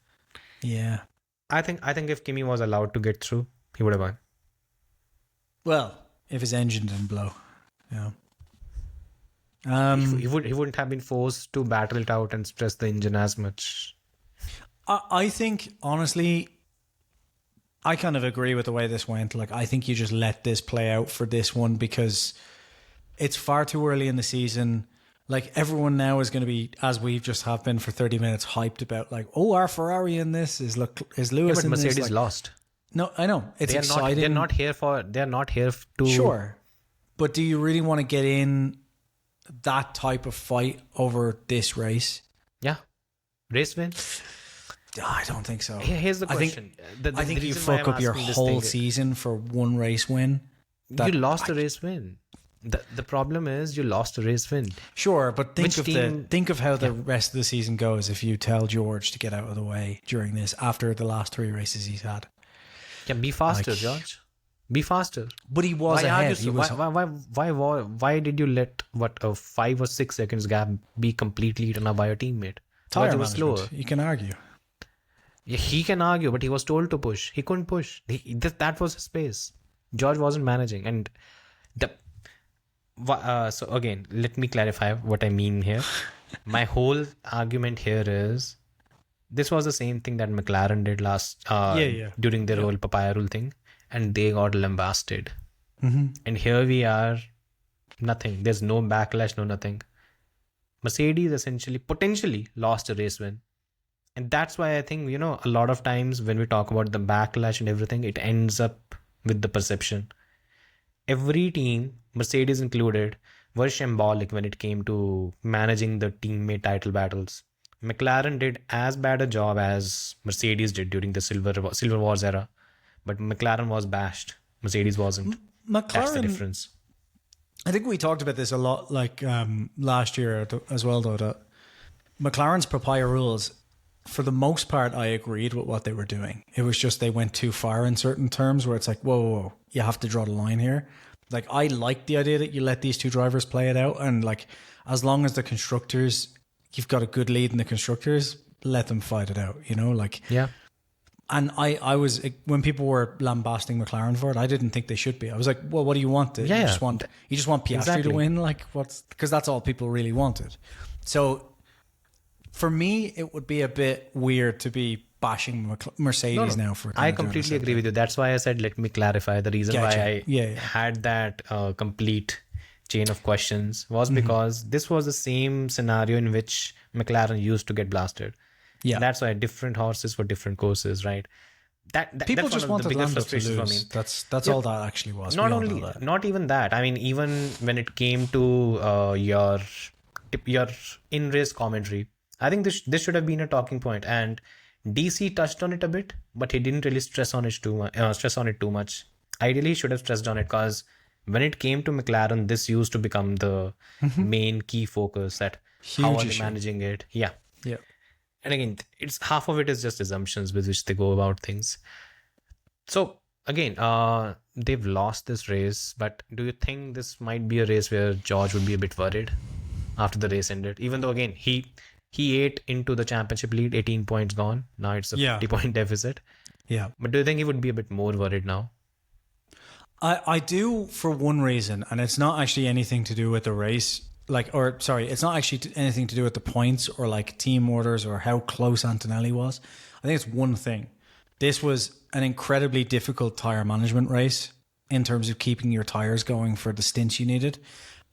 Speaker 3: Yeah.
Speaker 1: I think if Kimi was allowed to get through, he would have won.
Speaker 3: Well, if his engine didn't blow. Yeah.
Speaker 1: He wouldn't have been forced to battle it out and stress the engine as much.
Speaker 3: I think, honestly, I kind of agree with the way this went. Like, I think you just let this play out for this one because it's far too early in the season. Like, everyone now is going to be, as we've just have been for 30 minutes, hyped about, like, oh, our Ferrari in this, is Lewis
Speaker 1: But
Speaker 3: in
Speaker 1: Mercedes
Speaker 3: this. Like,
Speaker 1: lost.
Speaker 3: no, I know. It's
Speaker 1: They're
Speaker 3: exciting.
Speaker 1: they're not here to.
Speaker 3: Sure. But do you really want to get in that type of fight over this race?
Speaker 1: Yeah. Race win.
Speaker 3: I don't think so.
Speaker 1: Here's the question.
Speaker 3: I think you
Speaker 1: reason why
Speaker 3: fuck
Speaker 1: I'm
Speaker 3: up your
Speaker 1: asking this
Speaker 3: whole
Speaker 1: thing-
Speaker 3: season for one race win.
Speaker 1: You lost a race win. The problem is you lost a race win.
Speaker 3: Sure, but
Speaker 1: Which
Speaker 3: think of how the rest of the season goes if you tell George to get out of the way during this after the last 3 races he's had.
Speaker 1: Yeah, be faster,
Speaker 3: Like-
Speaker 1: George. Be faster.
Speaker 3: But he was
Speaker 1: Why are you
Speaker 3: ahead.
Speaker 1: so,
Speaker 3: He was
Speaker 1: why did you let a 5 or 6 seconds gap be completely eaten up by your teammate?
Speaker 3: tire
Speaker 1: Because he was
Speaker 3: management.
Speaker 1: slower.
Speaker 3: You can argue.
Speaker 1: Yeah, he can argue, but he was told to push. He couldn't push. That was his space. George wasn't managing, and so again, let me clarify what I mean here. My whole argument here is this was the same thing that McLaren did during their whole papaya rule thing, and they got lambasted.
Speaker 3: Mm-hmm.
Speaker 1: And here we are, nothing. There's no backlash, no nothing. Mercedes essentially potentially lost a race win. And that's why I think, a lot of times when we talk about the backlash and everything, it ends up with the perception. Every team, Mercedes included, was shambolic when it came to managing the teammate title battles. McLaren did as bad a job as Mercedes did during the Silver Wars era, but McLaren was bashed. Mercedes wasn't. That's the
Speaker 3: McLaren,
Speaker 1: difference.
Speaker 3: I think we talked about this a lot last year as well, though, that McLaren's papaya rules, for the most part, I agreed with what they were doing. It was just they went too far in certain terms where it's like, whoa, you have to draw the line here. Like, I like the idea that you let these two drivers play it out. And, like, as long as the constructors, you've got a good lead in the constructors, let them fight it out, Like,
Speaker 1: Yeah.
Speaker 3: and I was, when people were lambasting McLaren for it, I didn't think they should be. I was like, well, what do you want? You just want Piastri
Speaker 1: Exactly.
Speaker 3: to win? Like, because that's all people really wanted. So, for me, it would be a bit weird to be bashing Mercedes now for.
Speaker 1: I completely agree with you. That's why I said, let me clarify. The reason
Speaker 3: Gotcha.
Speaker 1: why I had that complete chain of questions was because this was the same scenario in which McLaren used to get blasted.
Speaker 3: Yeah.
Speaker 1: That's why different horses for different courses, right?
Speaker 3: People
Speaker 1: that's
Speaker 3: just
Speaker 1: one of the
Speaker 3: wanted
Speaker 1: biggest
Speaker 3: Lando to
Speaker 1: frustrations for me.
Speaker 3: lose. That's all that actually was.
Speaker 1: Not
Speaker 3: We all
Speaker 1: only,
Speaker 3: know that.
Speaker 1: not even that. I mean, even when it came to your in-race commentary, I think this should have been a talking point, and DC touched on it a bit, but he didn't really stress on it too much. Ideally, he should have stressed on it because when it came to McLaren, this used to become the main key focus. That how
Speaker 3: Huge
Speaker 1: are they
Speaker 3: issue.
Speaker 1: managing it? Yeah.
Speaker 3: Yeah.
Speaker 1: And again, it's half of it is just assumptions with which they go about things. So again, they've lost this race, but do you think this might be a race where George would be a bit worried after the race ended? Even though again he ate into the championship lead, 18 points gone. Now it's a 50-point deficit.
Speaker 3: Yeah.
Speaker 1: But do you think he would be a bit more worried now?
Speaker 3: I do, for one reason, and it's not actually anything to do with the race. It's not actually anything to do with the points or like team orders or how close Antonelli was. I think it's one thing. This was an incredibly difficult tire management race in terms of keeping your tires going for the stints you needed.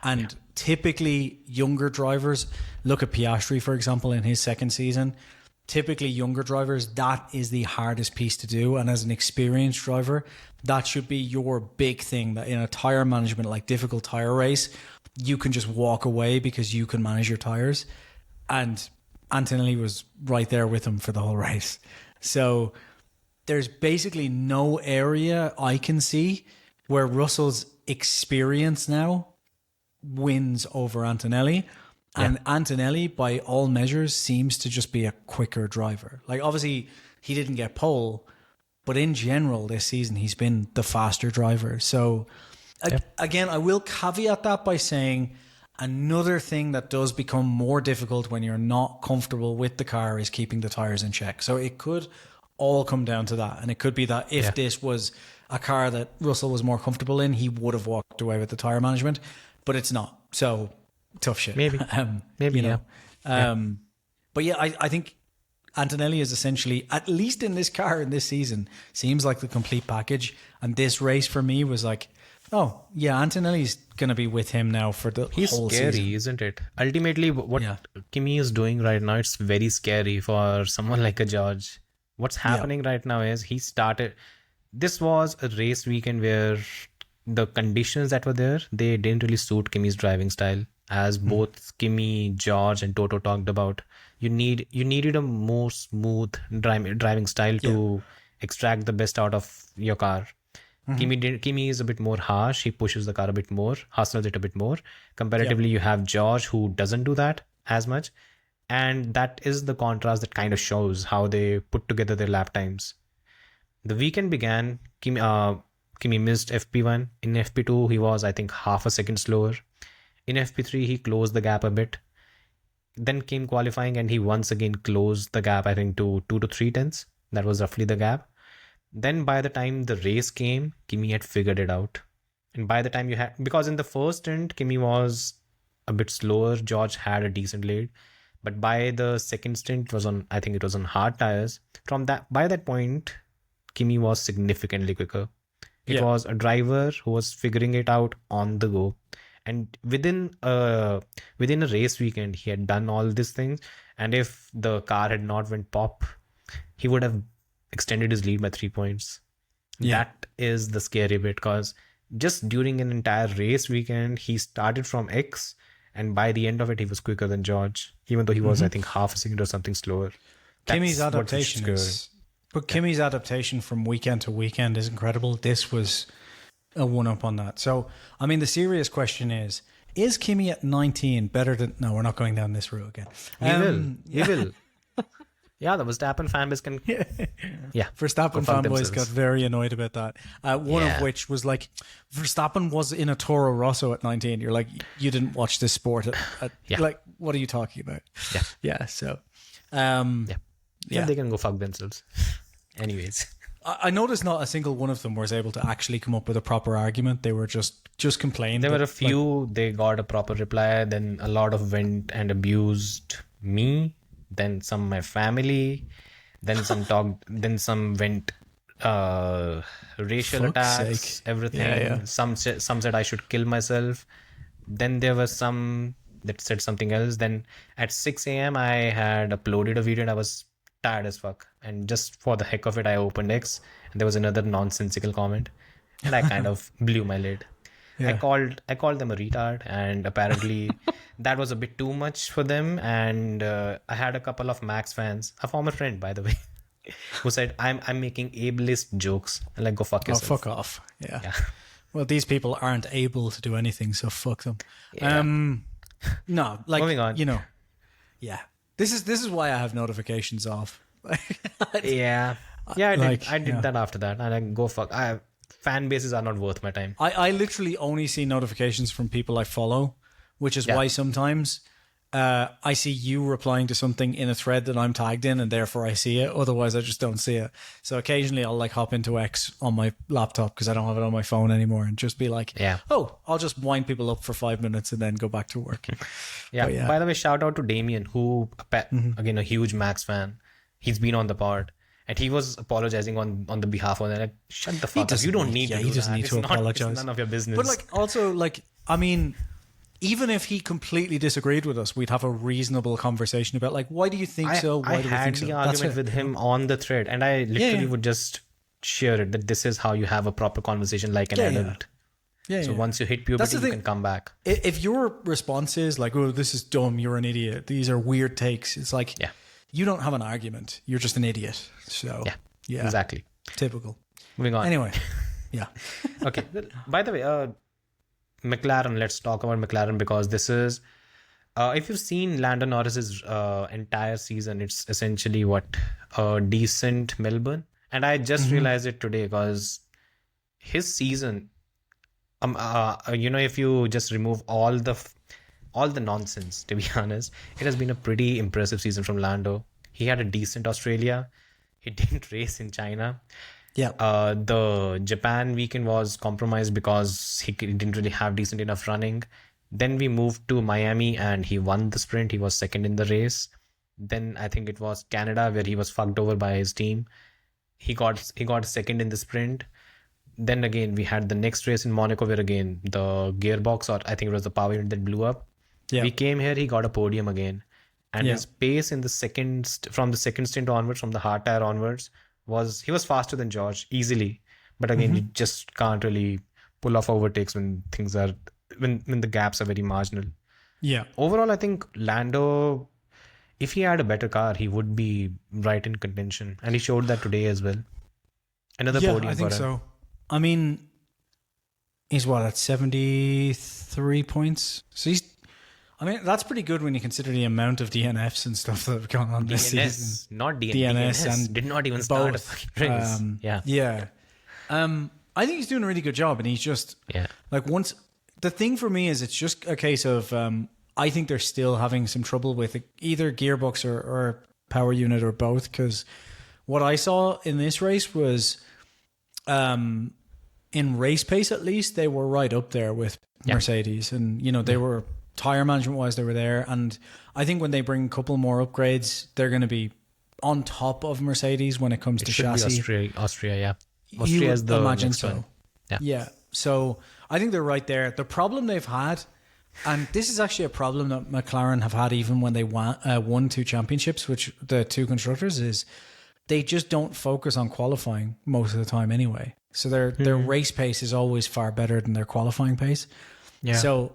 Speaker 3: And typically younger drivers, look at Piastri, for example, in his second season. Typically younger drivers, that is the hardest piece to do. And as an experienced driver, that should be your big thing, that in a tire management, like difficult tire race, you can just walk away because you can manage your tires. And Antonelli was right there with him for the whole race. So there's basically no area I can see where Russell's experience now wins over Antonelli. And Antonelli, by all measures, seems to just be a quicker driver. Like, obviously, he didn't get pole, but in general, this season, he's been the faster driver. So, again, I will caveat that by saying another thing that does become more difficult when you're not comfortable with the car is keeping the tires in check. So it could all come down to that. And it could be that if this was a car that Russell was more comfortable in, he would have walked away with the tire management. but it's not. So tough shit.
Speaker 1: Maybe. Maybe,
Speaker 3: you know. But yeah, I think Antonelli is essentially, at least in this car in this season, seems like the complete package. And this race for me was like, oh yeah, Antonelli's going to be with him now for the
Speaker 1: He's
Speaker 3: whole
Speaker 1: scary,
Speaker 3: season.
Speaker 1: isn't it? Ultimately, what
Speaker 3: Yeah.
Speaker 1: Kimi is doing right now, it's very scary for someone like a George. What's happening right now is he started. This was a race weekend where the conditions that were there, they didn't really suit Kimi's driving style. As both Kimi, George, and Toto talked about, you needed a more smooth driving style to extract the best out of your car. Kimi is a bit more harsh. He pushes the car a bit more, hustles it a bit more. Comparatively, you have George who doesn't do that as much. And that is the contrast that kind of shows how they put together their lap times. The weekend began, Kimi missed FP1. In FP2, he was, I think, half a second slower. In FP3, he closed the gap a bit. Then came qualifying and he once again closed the gap, I think, to 2 to 3 tenths. That was roughly the gap. Then by the time the race came, Kimi had figured it out. And by the time because in the first stint, Kimi was a bit slower. George had a decent lead. But by the second stint, I think it was on hard tires. By that point, Kimi was significantly quicker. It was a driver who was figuring it out on the go. And within a race weekend, he had done all these things. And if the car had not went pop, he would have extended his lead by 3 points. That is the scary bit, because just during an entire race weekend, he started from X, and by the end of it, he was quicker than George, even though he was, I think, half a second or something slower.
Speaker 3: Kimi's adaptation Kimi's adaptation from weekend to weekend is incredible. This was a one-up on that. So, I mean, the serious question is Kimi at 19 better than... No, we're not going down this route again.
Speaker 1: He will. Yeah, the Verstappen fan base can... Yeah.
Speaker 3: Verstappen fanboys got very annoyed about that. One of which was like, Verstappen was in a Toro Rosso at 19. You're like, you didn't watch this sport. Like, what are you talking about?
Speaker 1: Yeah.
Speaker 3: Yeah, so...
Speaker 1: Yeah, they can go fuck themselves. Anyways.
Speaker 3: I noticed not a single one of them was able to actually come up with a proper argument. They were just complaining.
Speaker 1: There were a few, they got a proper reply. Then a lot of went and abused me. Then some my family. Then some talked. Then some went racial attacks.
Speaker 3: Sake.
Speaker 1: Everything.
Speaker 3: Yeah.
Speaker 1: Some said I should kill myself. Then there was some that said something else. Then at 6 a.m. I had uploaded a video and I was tired as fuck. And just for the heck of it, I opened X and there was another nonsensical comment. And I kind of blew my lid. Yeah. I called them a retard, and apparently that was a bit too much for them. And I had a couple of Max fans, a former friend by the way, who said I'm making ableist jokes. And like, go fuck yourself.
Speaker 3: Oh, fuck off. Yeah. Well, these people aren't able to do anything, so fuck them. Yeah. No, like, moving on. You know, yeah. This is why I have notifications off.
Speaker 1: I did that after that, and I go fuck. Fan bases are not worth my time.
Speaker 3: I literally only see notifications from people I follow, which is why sometimes I see you replying to something in a thread that I'm tagged in, and therefore I see it. Otherwise, I just don't see it. So occasionally I'll like hop into X on my laptop because I don't have it on my phone anymore, and just be like, oh, I'll just wind people up for 5 minutes and then go back to work.
Speaker 1: Yeah. By the way, shout out to Damien, who again a huge Max fan. He's been on the pod. And he was apologizing on the behalf of them. Like, shut the fuck up. You don't need to do that. He doesn't need to apologize. It's none of your business.
Speaker 3: But like, also, like, I mean, even if he completely disagreed with us, we'd have a reasonable conversation about, like, why do you think so? Why do we think so?
Speaker 1: I had the argument with him on the thread, and I literally would just share it, that this is how you have a proper conversation like an adult. So once you hit puberty, you can come back.
Speaker 3: If your response is like, oh, this is dumb, you're an idiot, these are weird takes, it's like... You don't have an argument. You're just an idiot. So, yeah.
Speaker 1: Exactly.
Speaker 3: Typical.
Speaker 1: Moving on.
Speaker 3: Anyway,
Speaker 1: Okay. By the way, McLaren, let's talk about McLaren, because this is, if you've seen Lando Norris's entire season, it's essentially a decent Melbourne. And I just realized it today, because his season, if you just remove all the nonsense, to be honest, it has been a pretty impressive season from Lando. He had a decent Australia. He didn't race in China. The Japan weekend was compromised because he didn't really have decent enough running. Then we moved to Miami and he won the sprint. He was second in the race. Then I think it was Canada where he was fucked over by his team. He got second in the sprint. Then again, we had the next race in Monaco where again the gearbox, or I think it was the power unit, that blew up.
Speaker 3: Yeah.
Speaker 1: We came here, he got a podium again. And
Speaker 3: Yeah.
Speaker 1: his pace in the from the second stint onwards, from the hard tire onwards, he was faster than George easily. But again, you just can't really pull off overtakes when things are when the gaps are very marginal.
Speaker 3: Yeah.
Speaker 1: Overall, I think Lando, if he had a better car, he would be right in contention, and he showed that today as well. Another podium
Speaker 3: I think
Speaker 1: for him.
Speaker 3: so. I mean, he's what, at 73 points? So that's pretty good when you consider the amount of DNFs and stuff that have gone on this season.
Speaker 1: DNS, not DNS.
Speaker 3: DNS and
Speaker 1: did not even start a
Speaker 3: both.
Speaker 1: fucking race.
Speaker 3: Yeah. I think he's doing a really good job, and he's just like, once the thing for me is it's just a case of I think they're still having some trouble with either gearbox or power unit or both, because what I saw in this race was in race pace, at least they were right up there with Mercedes, and they were tire management wise, they were there, and I think when they bring a couple more upgrades, they're going to be on top of Mercedes when it comes to chassis.
Speaker 1: Austria, yeah.
Speaker 3: You
Speaker 1: Austria is
Speaker 3: would
Speaker 1: the
Speaker 3: imagine
Speaker 1: next
Speaker 3: so.
Speaker 1: one.
Speaker 3: Yeah. So I think they're right there. The problem they've had, and this is actually a problem that McLaren have had even when they won 2 championships, which the 2 constructors, is they just don't focus on qualifying most of the time anyway. So their race pace is always far better than their qualifying pace.
Speaker 1: Yeah.
Speaker 3: So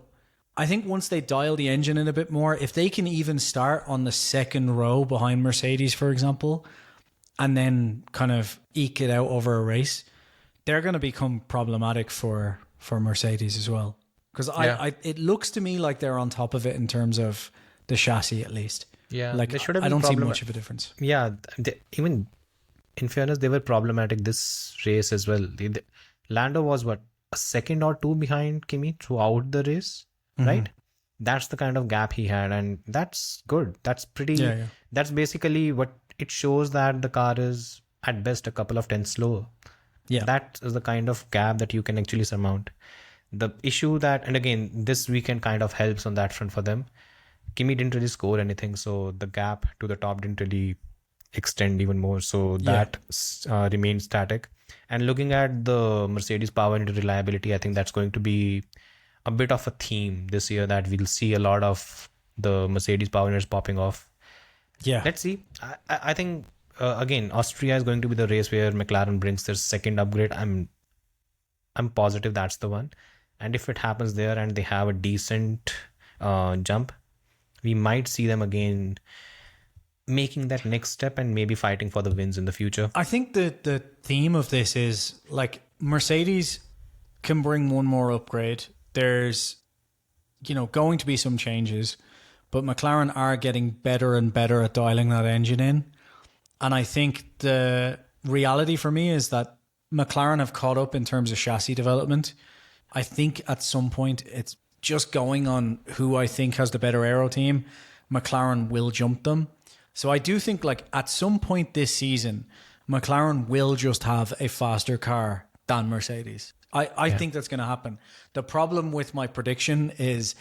Speaker 3: I think once they dial the engine in a bit more, if they can even start on the second row behind Mercedes, for example, and then kind of eke it out over a race, they're going to become problematic for Mercedes as well. Because it looks to me like they're on top of it in terms of the chassis, at least.
Speaker 1: Yeah,
Speaker 3: like
Speaker 1: they should have
Speaker 3: I
Speaker 1: been
Speaker 3: don't see much of a difference.
Speaker 1: Yeah, even in fairness, they were problematic this race as well. Lando was a second or 2 behind Kimi throughout the race, right? That's the kind of gap he had, and that's good. That's pretty. That's basically what it shows, that the car is at best a couple of tenths slower. Yeah, that is the kind of gap that you can actually surmount. The issue that, and again, this weekend kind of helps on that front for them. Kimi didn't really score anything, so the gap to the top didn't really extend even more. So that remained static. And looking at the Mercedes power and reliability, I think that's going to be a bit of a theme this year, that we'll see a lot of the Mercedes power units popping off. Yeah, let's see. I think again, Austria is going to be the race where McLaren brings their second upgrade. I'm positive that's the one. And if it happens there and they have a decent jump, we might see them again making that next step and maybe fighting for the wins in the future.
Speaker 3: I think the theme of this is, like, Mercedes can bring one more upgrade. There's, going to be some changes, but McLaren are getting better and better at dialing that engine in. And I think the reality for me is that McLaren have caught up in terms of chassis development. I think at some point it's just going on who I think has the better aero team. McLaren will jump them. So I do think, like, at some point this season, McLaren will just have a faster car than Mercedes. I think that's going to happen. The problem with my prediction is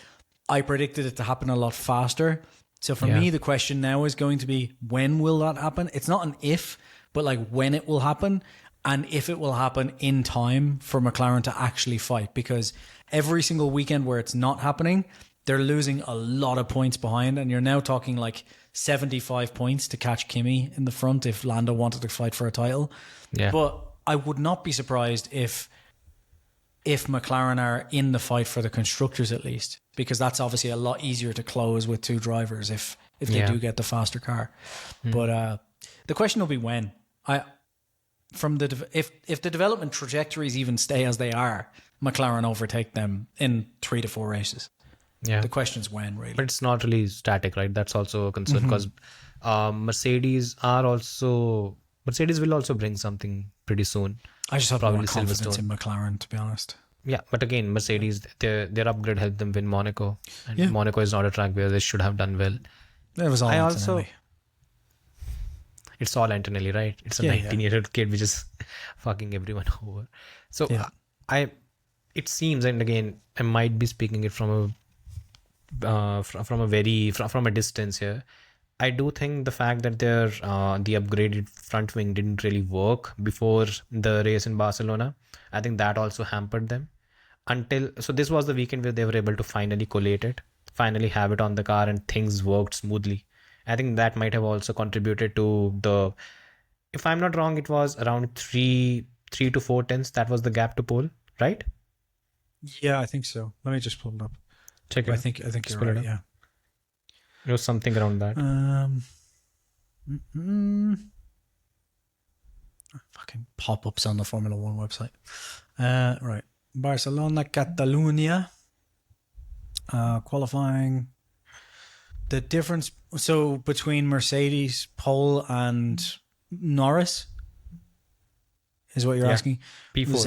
Speaker 3: I predicted it to happen a lot faster. So for me, the question now is going to be, when will that happen? It's not an if, but like when it will happen, and if it will happen in time for McLaren to actually fight. Because every single weekend where it's not happening, they're losing a lot of points behind, and you're now talking like 75 points to catch Kimi in the front if Lando wanted to fight for a title. Yeah. But I would not be surprised if McLaren are in the fight for the constructors at least, because that's obviously a lot easier to close with 2 drivers if they do get the faster car. But the question will be when. If the development trajectories even stay as they are, McLaren overtake them in 3 to 4 races. Yeah. The question is when, really.
Speaker 1: But it's not really static, right? That's also a concern, because Mercedes will also bring something pretty soon.
Speaker 3: I just have more confidence in McLaren, to be honest.
Speaker 1: Yeah, but again, Mercedes, their upgrade helped them win Monaco. And Monaco is not a track where they should have done well.
Speaker 3: It was all Antonelli.
Speaker 1: It's all Antonelli, right? It's a 19-year-old kid which is fucking everyone over. So it seems, and again, I might be speaking it from a from a distance here, I do think the fact that the upgraded front wing didn't really work before the race in Barcelona, I think that also hampered them. So this was the weekend where they were able to finally collate it, finally have it on the car, and things worked smoothly. I think that might have also contributed to if I'm not wrong, it was around 3 to 4 tenths. That was the gap to pole, right?
Speaker 3: Yeah, I think so. Let me just pull it up.
Speaker 1: Check it.
Speaker 3: I think
Speaker 1: Just
Speaker 3: you're
Speaker 1: pull it
Speaker 3: right.
Speaker 1: up.
Speaker 3: Yeah.
Speaker 1: It was something around that.
Speaker 3: Fucking pop-ups on the Formula One website. Right. Barcelona, Catalunya. Qualifying. The difference between Mercedes, pole, and Norris is what you're asking.
Speaker 1: P4.
Speaker 3: Was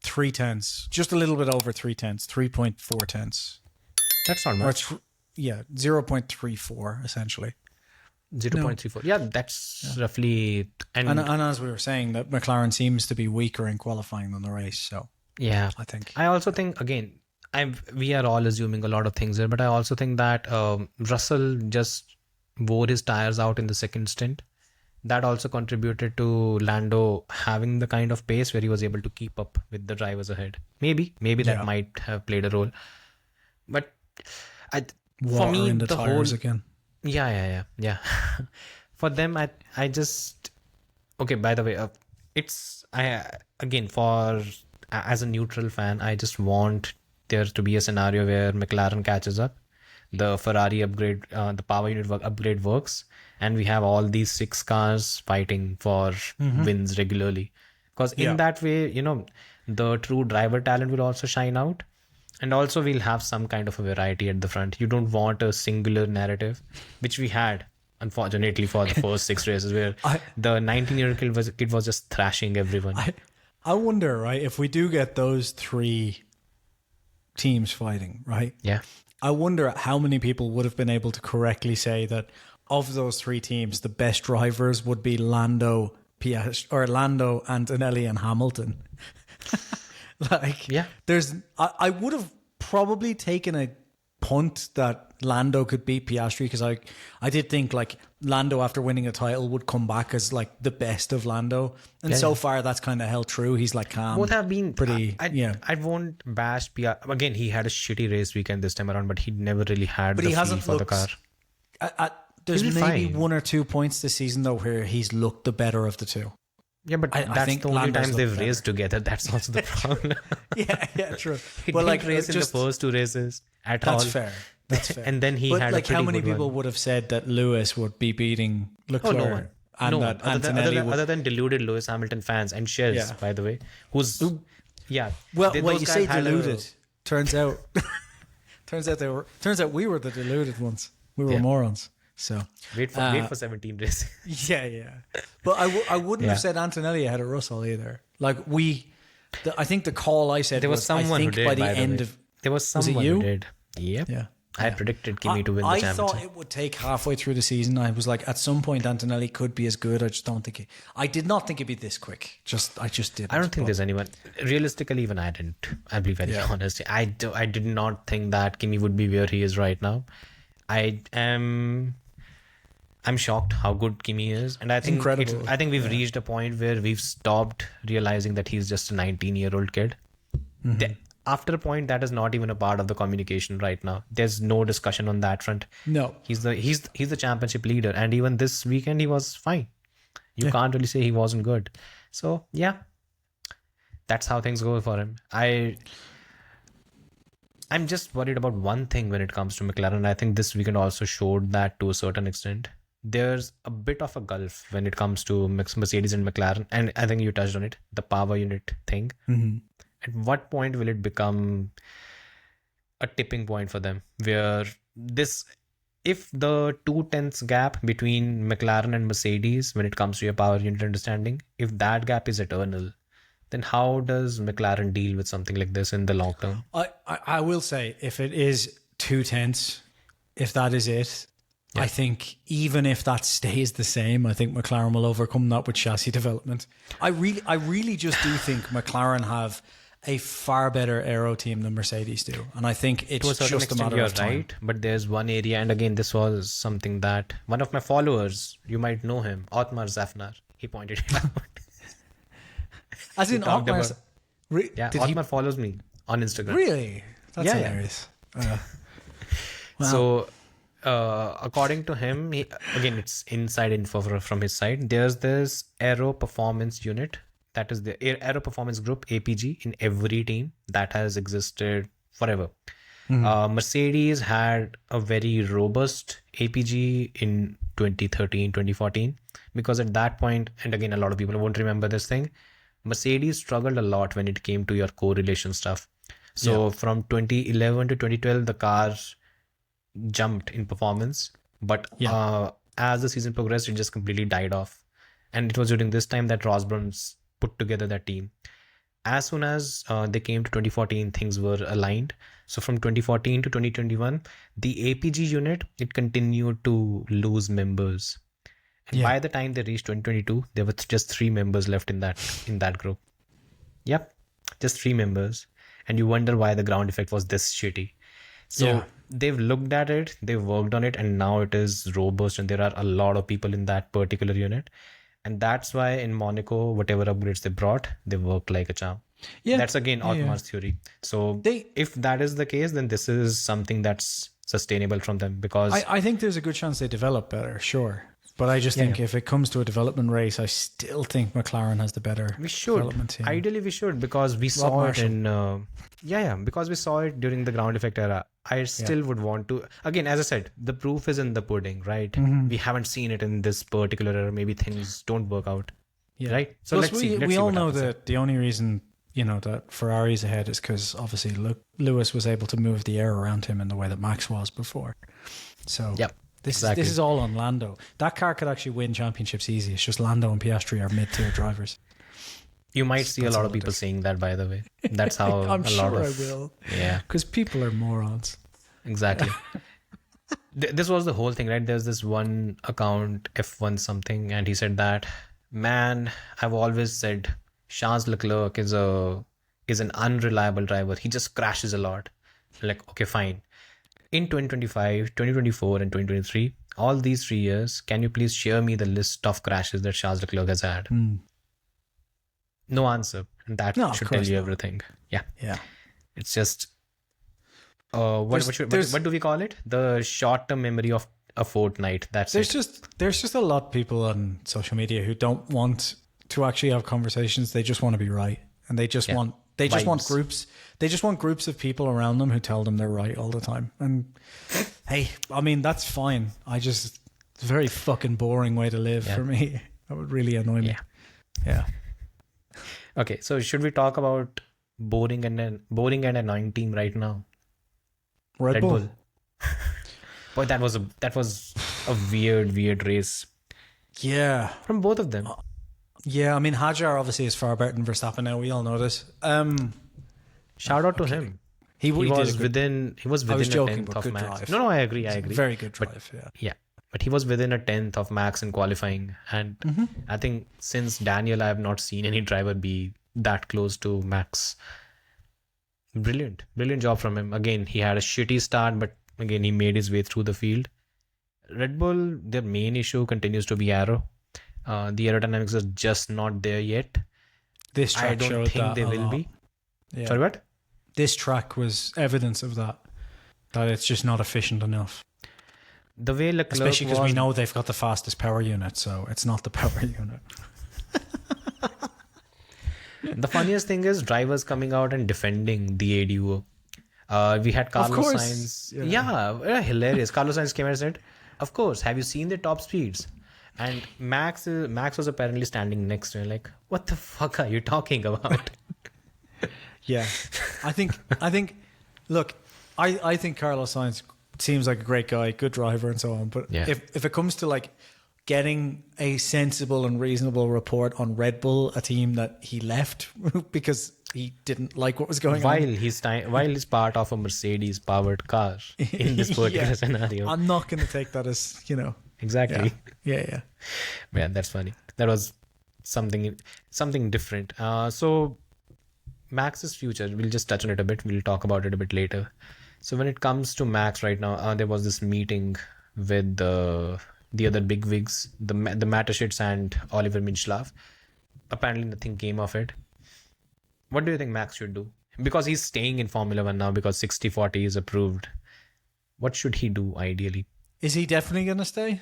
Speaker 3: 3 tenths. Just a little bit over 3 tenths. 3.4 tenths.
Speaker 1: That's not much.
Speaker 3: 0.34 essentially.
Speaker 1: 0.34. Yeah, that's roughly.
Speaker 3: And as we were saying, that McLaren seems to be weaker in qualifying than the race. So
Speaker 1: yeah,
Speaker 3: I think.
Speaker 1: I also think, again, we are all assuming a lot of things here, but I also think that Russell just wore his tires out in the second stint. That also contributed to Lando having the kind of pace where he was able to keep up with the drivers ahead. Maybe that might have played a role. But for me,
Speaker 3: in the tires
Speaker 1: whole
Speaker 3: again.
Speaker 1: Yeah. For them, I just okay. By the way, as a neutral fan, I just want there to be a scenario where McLaren catches up, the Ferrari upgrade, the power unit upgrade works, and we have all these 6 cars fighting for wins regularly. Because in that way, the true driver talent will also shine out. And also we'll have some kind of a variety at the front. You don't want a singular narrative, which we had, unfortunately, for the first 6 races, where the 19-year-old kid was just thrashing everyone.
Speaker 3: I wonder, right, if we do get those 3 teams fighting, right?
Speaker 1: Yeah.
Speaker 3: I wonder how many people would have been able to correctly say that of those 3 teams, the best drivers would be Lando, Antonelli, and Hamilton. I would have probably taken a punt that Lando could beat Piastri, because I did think like Lando, after winning a title, would come back as like the best of Lando, and so far that's kind of held true. He's like calm.
Speaker 1: Both have been
Speaker 3: pretty.
Speaker 1: I won't bash Piastri again. He had a shitty race weekend this time around, but he never really had the feel for the car.
Speaker 3: There's
Speaker 1: He'll be
Speaker 3: maybe
Speaker 1: fine.
Speaker 3: 1 or 2 points this season though where he's looked the better of the 2.
Speaker 1: Yeah, but
Speaker 3: I
Speaker 1: that's
Speaker 3: think
Speaker 1: the only
Speaker 3: Lando's
Speaker 1: time they've
Speaker 3: looked
Speaker 1: raced together. That's also the problem.
Speaker 3: yeah, true.
Speaker 1: He
Speaker 3: But
Speaker 1: didn't
Speaker 3: like
Speaker 1: race in the first 2 races at all.
Speaker 3: That's fair. That's fair.
Speaker 1: And then he
Speaker 3: but
Speaker 1: had
Speaker 3: like
Speaker 1: a pretty
Speaker 3: how many
Speaker 1: good
Speaker 3: people
Speaker 1: one.
Speaker 3: would have said that Lewis would be beating Leclerc?
Speaker 1: No one.
Speaker 3: And
Speaker 1: No
Speaker 3: that
Speaker 1: one.
Speaker 3: Antonelli would.
Speaker 1: Other than deluded Lewis Hamilton fans and Shells, by the way, who's
Speaker 3: Well,
Speaker 1: those
Speaker 3: you
Speaker 1: guys
Speaker 3: say
Speaker 1: had
Speaker 3: deluded. Turns out we were the deluded ones. We were morons. So
Speaker 1: wait for 17 races.
Speaker 3: yeah. But I wouldn't have said Antonelli ahead of Russell either. Like I think the call I said
Speaker 1: There was someone
Speaker 3: I
Speaker 1: who
Speaker 3: think
Speaker 1: did,
Speaker 3: by the
Speaker 1: by the
Speaker 3: end
Speaker 1: way.
Speaker 3: of
Speaker 1: There was someone
Speaker 3: you?
Speaker 1: who did. Yep.
Speaker 3: yeah.
Speaker 1: I predicted Kimi to win the championship.
Speaker 3: I thought it would take halfway through the season. I was like, at some point, Antonelli could be as good. I just don't think I did not think it'd be this quick. I just didn't.
Speaker 1: I don't think there's anyone. Realistically, even I didn't. I'll be very honest. I did not think that Kimi would be where he is right now. I'm shocked how good Kimi is, and I think
Speaker 3: Incredible.
Speaker 1: I think we've reached a point where we've stopped realizing that he's just a 19-year-old kid. After a point, that is not even a part of the communication right now. There's no discussion on that front.
Speaker 3: No.
Speaker 1: He's the championship leader, and even this weekend he was fine. You can't really say he wasn't good. So yeah, that's how things go for him. I'm just worried about one thing when it comes to McLaren. I think this weekend also showed that to a certain extent. There's a bit of a gulf when it comes to Mercedes and McLaren, and I think you touched on it, the power unit thing. At what point will it become a tipping point for them, where if the 2 tenths gap between McLaren and Mercedes when it comes to your power unit understanding, if that gap is eternal, then how does McLaren deal with something like this in the long term?
Speaker 3: I will say, if it is 2 tenths, if that is it, I think even if that stays the same, I think McLaren will overcome that with chassis development. I really just do think McLaren have a far better aero team than Mercedes do, and I think it's
Speaker 1: To a certain
Speaker 3: just a
Speaker 1: extent,
Speaker 3: matter
Speaker 1: you're
Speaker 3: of time.
Speaker 1: right, but there's one area, and again, this was something that one of my followers, you might know him, Otmar Zafnar, he pointed it out.
Speaker 3: As in
Speaker 1: talked
Speaker 3: Otmar's,
Speaker 1: about- Yeah,
Speaker 3: did
Speaker 1: Otmar follows me on Instagram.
Speaker 3: really? That's
Speaker 1: Yeah, yeah.
Speaker 3: hilarious. Wow.
Speaker 1: So, according to him, again, it's inside info from his side. There's this aero performance unit, that is the aero performance group, APG, in every team that has existed forever. Mercedes had a very robust APG in 2013, 2014, because at that point, and again, a lot of people won't remember this thing, Mercedes struggled a lot when it came to your correlation stuff. So from 2011 to 2012, the cars jumped in performance, but as the season progressed, it just completely died off. And it was during this time that Rosberg put together that team. As soon as they came to 2014, things were aligned. So from 2014 to 2021, the APG unit, it continued to lose members. And by the time they reached 2022, there were just 3 members left in that group. Yep, just 3 members. And you wonder why the ground effect was this shitty. So they've looked at it, they've worked on it, and now it is robust, and there are a lot of people in that particular unit. And that's why in Monaco, whatever upgrades they brought, they worked like a charm.
Speaker 3: Yeah.
Speaker 1: That's again Otmar's theory. So if that is the case, then this is something that's sustainable from them, because
Speaker 3: I think there's a good chance they develop better, sure. But I just think if it comes to a development race, I still think McLaren has the better development team.
Speaker 1: Ideally, we should, because we saw it in because we saw it during the ground effect era. I still would want to, again, as I said, the proof is in the pudding, right? We haven't seen it in this particular era. Maybe things don't work out, right? So
Speaker 3: Plus,
Speaker 1: let's see.
Speaker 3: we
Speaker 1: see
Speaker 3: all
Speaker 1: what
Speaker 3: know
Speaker 1: happens.
Speaker 3: that the only reason that Ferrari's ahead is because obviously Lewis was able to move the air around him in the way that Max was before. So this is all on Lando. That car could actually win championships easy. It's just Lando and Piastri are mid-tier drivers.
Speaker 1: You might see a lot of people saying that, by the way. That's how
Speaker 3: I'm
Speaker 1: a
Speaker 3: sure
Speaker 1: lot of
Speaker 3: I will.
Speaker 1: Yeah,
Speaker 3: Because people are morons.
Speaker 1: exactly. This was the whole thing, right? There's this one account, F1 something, and he said that, man, I've always said Charles Leclerc is an unreliable driver. He just crashes a lot. Like, okay, fine. In 2025, 2024, and 2023, all these 3 years, can you please share me the list of crashes that Charles Leclerc has had? No answer. And that should tell you everything. Yeah. It's just what do we call it? The short-term memory of a fortnight. There's
Speaker 3: just a lot of people on social media who don't want to actually have conversations. They just want to be right, and they just want groups. They just want groups of people around them who tell them they're right all the time. And hey, I mean, that's fine. It's a very fucking boring way to live for me. That would really annoy me. Yeah.
Speaker 1: Okay, so should we talk about boring and annoying team right now?
Speaker 3: Red Bull.
Speaker 1: But that was a weird race.
Speaker 3: Yeah.
Speaker 1: From both of them.
Speaker 3: Yeah, I mean, Hajar obviously is far better than Verstappen now. We all know this.
Speaker 1: Shout out to him. He was within a tenth of Max.
Speaker 3: Drive.
Speaker 1: No, I agree.
Speaker 3: Very good drive.
Speaker 1: But he was within a tenth of Max in qualifying, and I think since Daniel, I have not seen any driver be that close to Max. Brilliant job from him. Again, he had a shitty start, but again, he made his way through the field. Red Bull, their main issue continues to be aero. The aerodynamics are just not there yet.
Speaker 3: This track
Speaker 1: I don't
Speaker 3: showed
Speaker 1: think
Speaker 3: that
Speaker 1: they will be.
Speaker 3: Yeah.
Speaker 1: Sorry, what?
Speaker 3: This track was evidence of that it's just not efficient enough.
Speaker 1: The way Leclerc,
Speaker 3: especially because we know they've got the fastest power unit, so it's not the power unit.
Speaker 1: The funniest thing is drivers coming out and defending the ADUO. We had Carlos Sainz. Yeah, hilarious. Carlos Sainz came and said, "Of course, have you seen the top speeds?" And Max was apparently standing next to him, like, "What the fuck are you talking about?"
Speaker 3: Yeah, I think. Look, I think Carlos Sainz seems like a great guy, good driver, and so on. But if it comes to like getting a sensible and reasonable report on Red Bull, a team that he left because he didn't like what was going on,
Speaker 1: while he's part of a Mercedes powered car in this particular scenario,
Speaker 3: I'm not going to take that as
Speaker 1: exactly.
Speaker 3: Yeah.
Speaker 1: Man, that's funny. That was something different. So Max's future, we'll just touch on it a bit. We'll talk about it a bit later. So when it comes to Max right now, there was this meeting with the other big wigs, the Matashits and Oliver Minchslav. Apparently nothing came of it. What do you think Max should do? Because he's staying in Formula 1 now because 60-40 is approved. What should he do ideally?
Speaker 3: Is he definitely going to stay?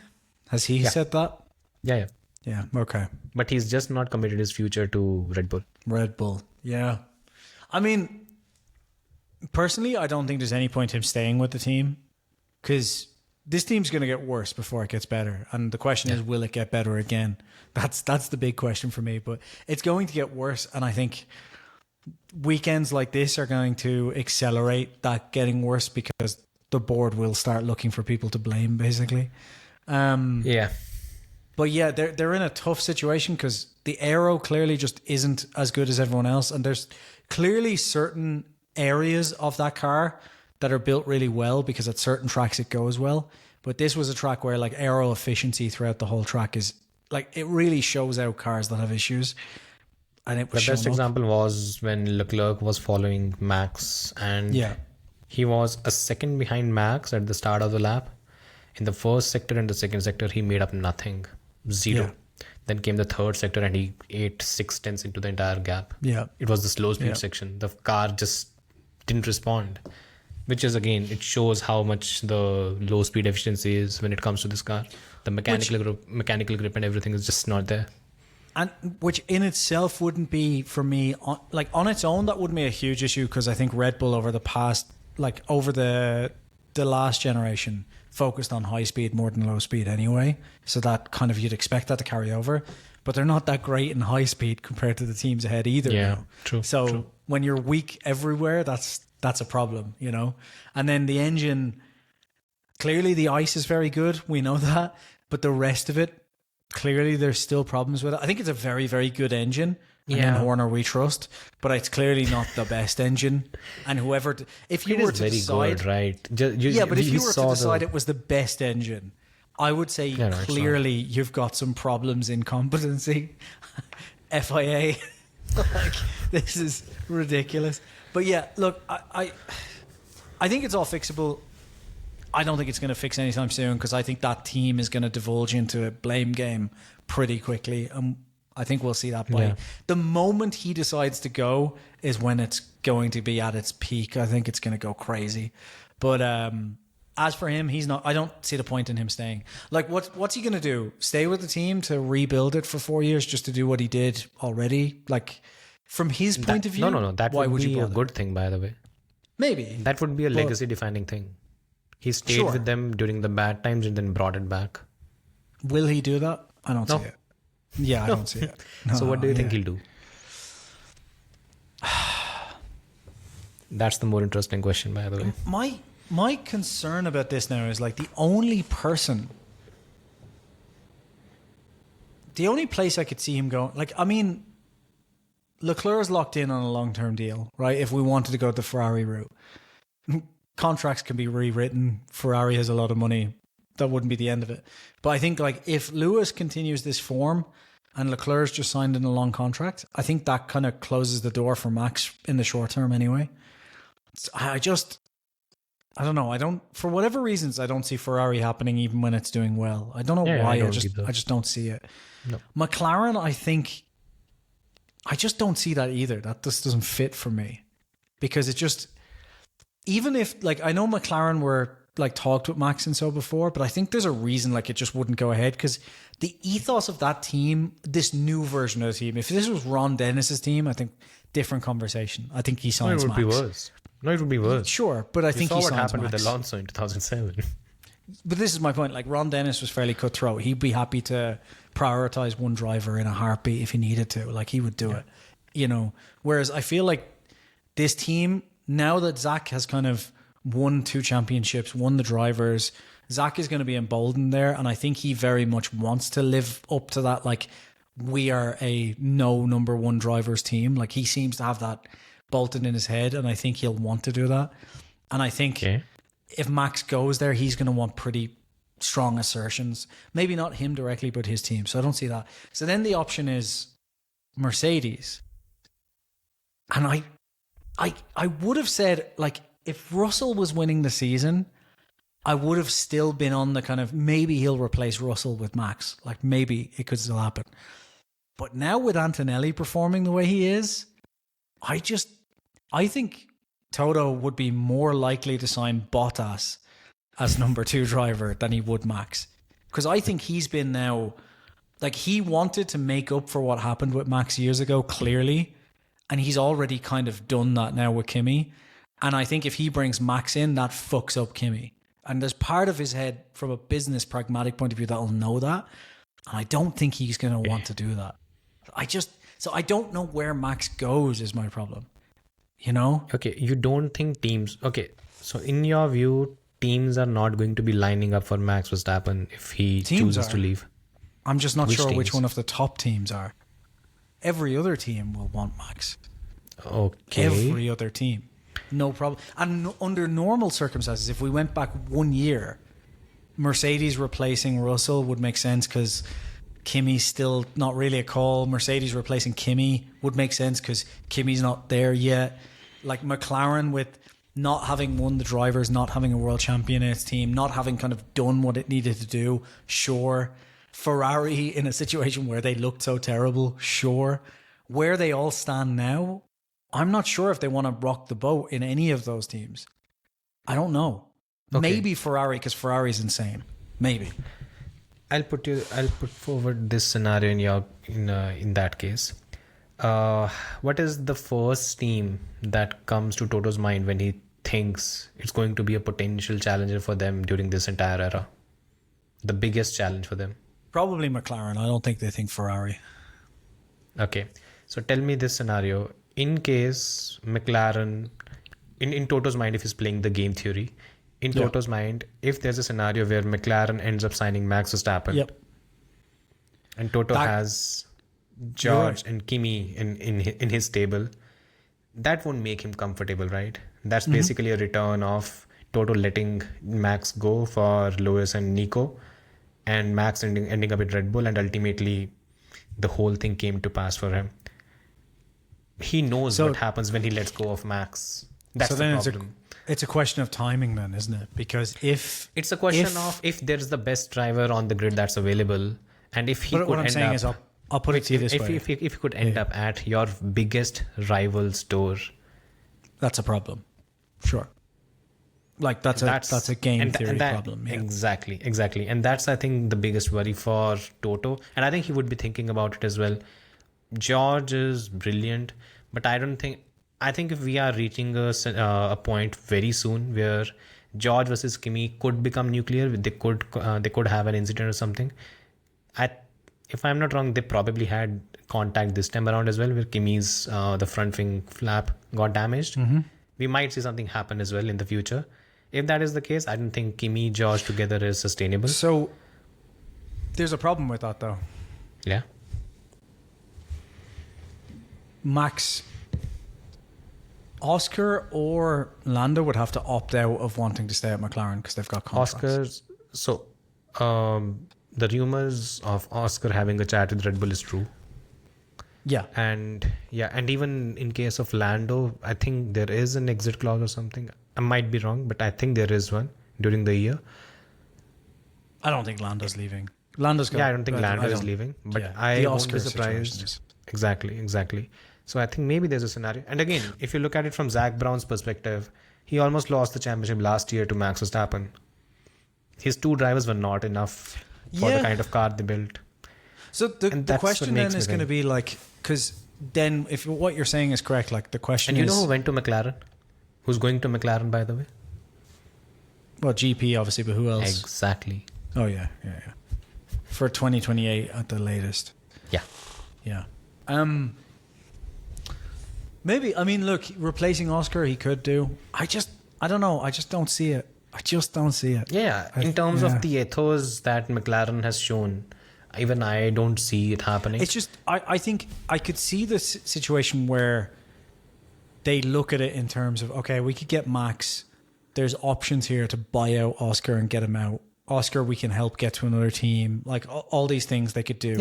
Speaker 3: Has he said that?
Speaker 1: Yeah.
Speaker 3: Yeah, okay.
Speaker 1: But he's just not committed his future to Red Bull.
Speaker 3: Red Bull, yeah. I mean, personally, I don't think there's any point him staying with the team because this team's going to get worse before it gets better. And the question is, will it get better again? That's the big question for me. But it's going to get worse. And I think weekends like this are going to accelerate that getting worse because the board will start looking for people to blame, basically.
Speaker 1: Yeah.
Speaker 3: But yeah, they're in a tough situation because the aero clearly just isn't as good as everyone else. And there's clearly certain areas of that car that are built really well because at certain tracks it goes well. But this was a track where like aero efficiency throughout the whole track is like, it really shows out cars that have issues. And it was
Speaker 1: the best example was when Leclerc was following Max and he was a second behind Max at the start of the lap. In the first sector and the second sector, he made up nothing. Zero.
Speaker 3: Yeah.
Speaker 1: Then came the third sector and he ate 6/10 into the entire gap.
Speaker 3: Yeah.
Speaker 1: It was the slow speed section. The car just didn't respond, which is again, it shows how much the low speed efficiency is when it comes to this car. The mechanical grip and everything is just not there.
Speaker 3: And which in itself wouldn't be, for me, on its own, that wouldn't be a huge issue because I think Red Bull over the last generation focused on high speed more than low speed anyway. So that kind of, you'd expect that to carry over. But they're not that great in high speed compared to the teams ahead either.
Speaker 1: Yeah, true.
Speaker 3: So when you're weak everywhere, that's a problem, you know? And then the engine, clearly the ice is very good. We know that. But the rest of it, clearly there's still problems with it. I think it's a very, very good engine. And then Horner we trust, but it's clearly not the best engine. And whoever, if you were to decide,
Speaker 1: good, right?
Speaker 3: but if you were to decide it was the best engine, I would say clearly you've got some problems in competency. FIA, like this is ridiculous. But yeah, look, I think it's all fixable. I don't think it's going to fix anytime soon because I think that team is going to divulge into a blame game pretty quickly. I think we'll see that by the moment he decides to go is when it's going to be at its peak. I think it's going to go crazy. But as for him, he's not. I don't see the point in him staying. Like, what's he going to do? Stay with the team to rebuild it for 4 years just to do what he did already? Like, from his point of view,
Speaker 1: no. That would be a good thing, by the way.
Speaker 3: Maybe
Speaker 1: that would be a legacy-defining thing. He stayed with them during the bad times and then brought it back.
Speaker 3: Will he do that? I don't see it. Yeah, I don't see it. No,
Speaker 1: so what do you think he'll do? That's the more interesting question, by the way.
Speaker 3: My concern about this now is like the only place I could see him going, like, I mean, Leclerc's locked in on a long-term deal, right? If we wanted to go the Ferrari route. Contracts can be rewritten. Ferrari has a lot of money. That wouldn't be the end of it. But I think like if Lewis continues this form and Leclerc's just signed in a long contract, I think that kind of closes the door for Max in the short term anyway. I don't know. For whatever reasons, I don't see Ferrari happening even when it's doing well. I don't know why. I just don't see it.
Speaker 1: No.
Speaker 3: McLaren, I just don't see that either. That just doesn't fit for me because it just, even if like, I know McLaren were like talked with Max and so before, but I think there's a reason like it just wouldn't go ahead because the ethos of that team, this new version of the team, if this was Ron Dennis's team, I think different conversation. I think he signs Max.
Speaker 1: It would be worse.
Speaker 3: Sure, but I think he signs
Speaker 1: what happened
Speaker 3: Max.
Speaker 1: with Alonso in 2007.
Speaker 3: But this is my point. Like Ron Dennis was fairly cutthroat. He'd be happy to prioritize one driver in a heartbeat if he needed to. Like he would do it, you know. Whereas I feel like this team, now that Zach has kind of won 2 championships, won the drivers, Zach is going to be emboldened there. And I think he very much wants to live up to that. Like we are a no number 1 drivers team. Like he seems to have that bolted in his head. And I think he'll want to do that. And I think if Max goes there, he's going to want pretty strong assertions. Maybe not him directly, but his team. So I don't see that. So then the option is Mercedes. And I would have said, like, if Russell was winning the season, I would have still been on the kind of maybe he'll replace Russell with Max. Like, maybe it could still happen. But now with Antonelli performing the way he is, I think Toto would be more likely to sign Bottas as number 2 driver than he would Max. Because I think he's been now, like, he wanted to make up for what happened with Max years ago, clearly. And he's already kind of done that now with Kimi. And I think if he brings Max in, that fucks up Kimi. And there's part of his head from a business pragmatic point of view that'll know that. And I don't think he's going to want to do that. So I don't know where Max goes is my problem. You know?
Speaker 1: Okay, you don't think teams... Okay, so in your view, teams are not going to be lining up for Max Verstappen if he chooses to leave.
Speaker 3: I'm just not sure which
Speaker 1: teams?
Speaker 3: one of the top teams are. Every other team will want Max.
Speaker 1: Okay.
Speaker 3: Every other team. No problem. And under normal circumstances, if we went back 1 year, Mercedes replacing Russell would make sense because Kimi's still not really a call. Mercedes replacing Kimi would make sense because Kimi's not there yet. Like McLaren with not having won the drivers, not having a world champion in its team, not having kind of done what it needed to do, sure. Ferrari in a situation where they looked so terrible, sure. Where they all stand now, I'm not sure if they want to rock the boat in any of those teams. I don't know. Okay. Maybe Ferrari, because Ferrari's insane. Maybe.
Speaker 1: I'll put forward this scenario in that case. What is the first team that comes to Toto's mind when he thinks it's going to be a potential challenger for them during this entire era? The biggest challenge for them?
Speaker 3: Probably McLaren. I don't think they think Ferrari.
Speaker 1: Okay. So tell me this scenario. In case McLaren, in Toto's mind, if he's playing the game theory, in Toto's mind, if there's a scenario where McLaren ends up signing Max Verstappen, and Toto has George and Kimi in his stable, that won't make him comfortable, right? That's basically a return of Toto letting Max go for Lewis and Nico, and Max ending up at Red Bull, and ultimately the whole thing came to pass for him. He knows what happens when he lets go of Max. That's the problem.
Speaker 3: It's a question of timing then, isn't it? Because if...
Speaker 1: It's a question of if there's the best driver on the grid that's available, and if he could
Speaker 3: what I'm saying is, I'll put it to you this way.
Speaker 1: If he could end up at your biggest rival's door...
Speaker 3: That's a problem. Sure. Like, that's a game theory problem. Yeah.
Speaker 1: Exactly. And that's, I think, the biggest worry for Toto. And I think he would be thinking about it as well. George is brilliant, but I think if we are reaching a point very soon where George versus Kimi could become nuclear, they could have an incident or something. If I'm not wrong, they probably had contact this time around as well, where Kimi's the front wing flap got damaged. We might see something happen as well in the future. If that is the case, I don't think Kimi George together is sustainable.
Speaker 3: So there's a problem with that, though.
Speaker 1: Yeah.
Speaker 3: Max, Oscar or Lando would have to opt out of wanting to stay at McLaren because they've got contracts.
Speaker 1: The rumors of Oscar having a chat with Red Bull is true.
Speaker 3: Yeah.
Speaker 1: And even in case of Lando, I think there is an exit clause or something. I might be wrong, but I think there is one during the year.
Speaker 3: I don't think Lando's leaving.
Speaker 1: I don't think Lando is leaving, but I won't be surprised. Exactly. So I think maybe there's a scenario. And again, if you look at it from Zach Brown's perspective, he almost lost the championship last year to Max Verstappen. His 2 drivers were not enough for the kind of car they built.
Speaker 3: So the question then is going to be like, because then if what you're saying is correct, like the question is...
Speaker 1: And you know who went to McLaren? Who's going to McLaren, by the way?
Speaker 3: Well, GP obviously, but who else?
Speaker 1: Exactly.
Speaker 3: Oh, yeah. For 2028 at the latest. Yeah. Maybe, I mean, look, replacing Oscar, he could do. I don't know. I just don't see it.
Speaker 1: Yeah, in terms of the ethos that McLaren has shown, even I don't see it happening.
Speaker 3: It's just, I think I could see this situation where they look at it in terms of, okay, we could get Max. There's options here to buy out Oscar and get him out Oscar, we can help get to another team. Like all these things they could do.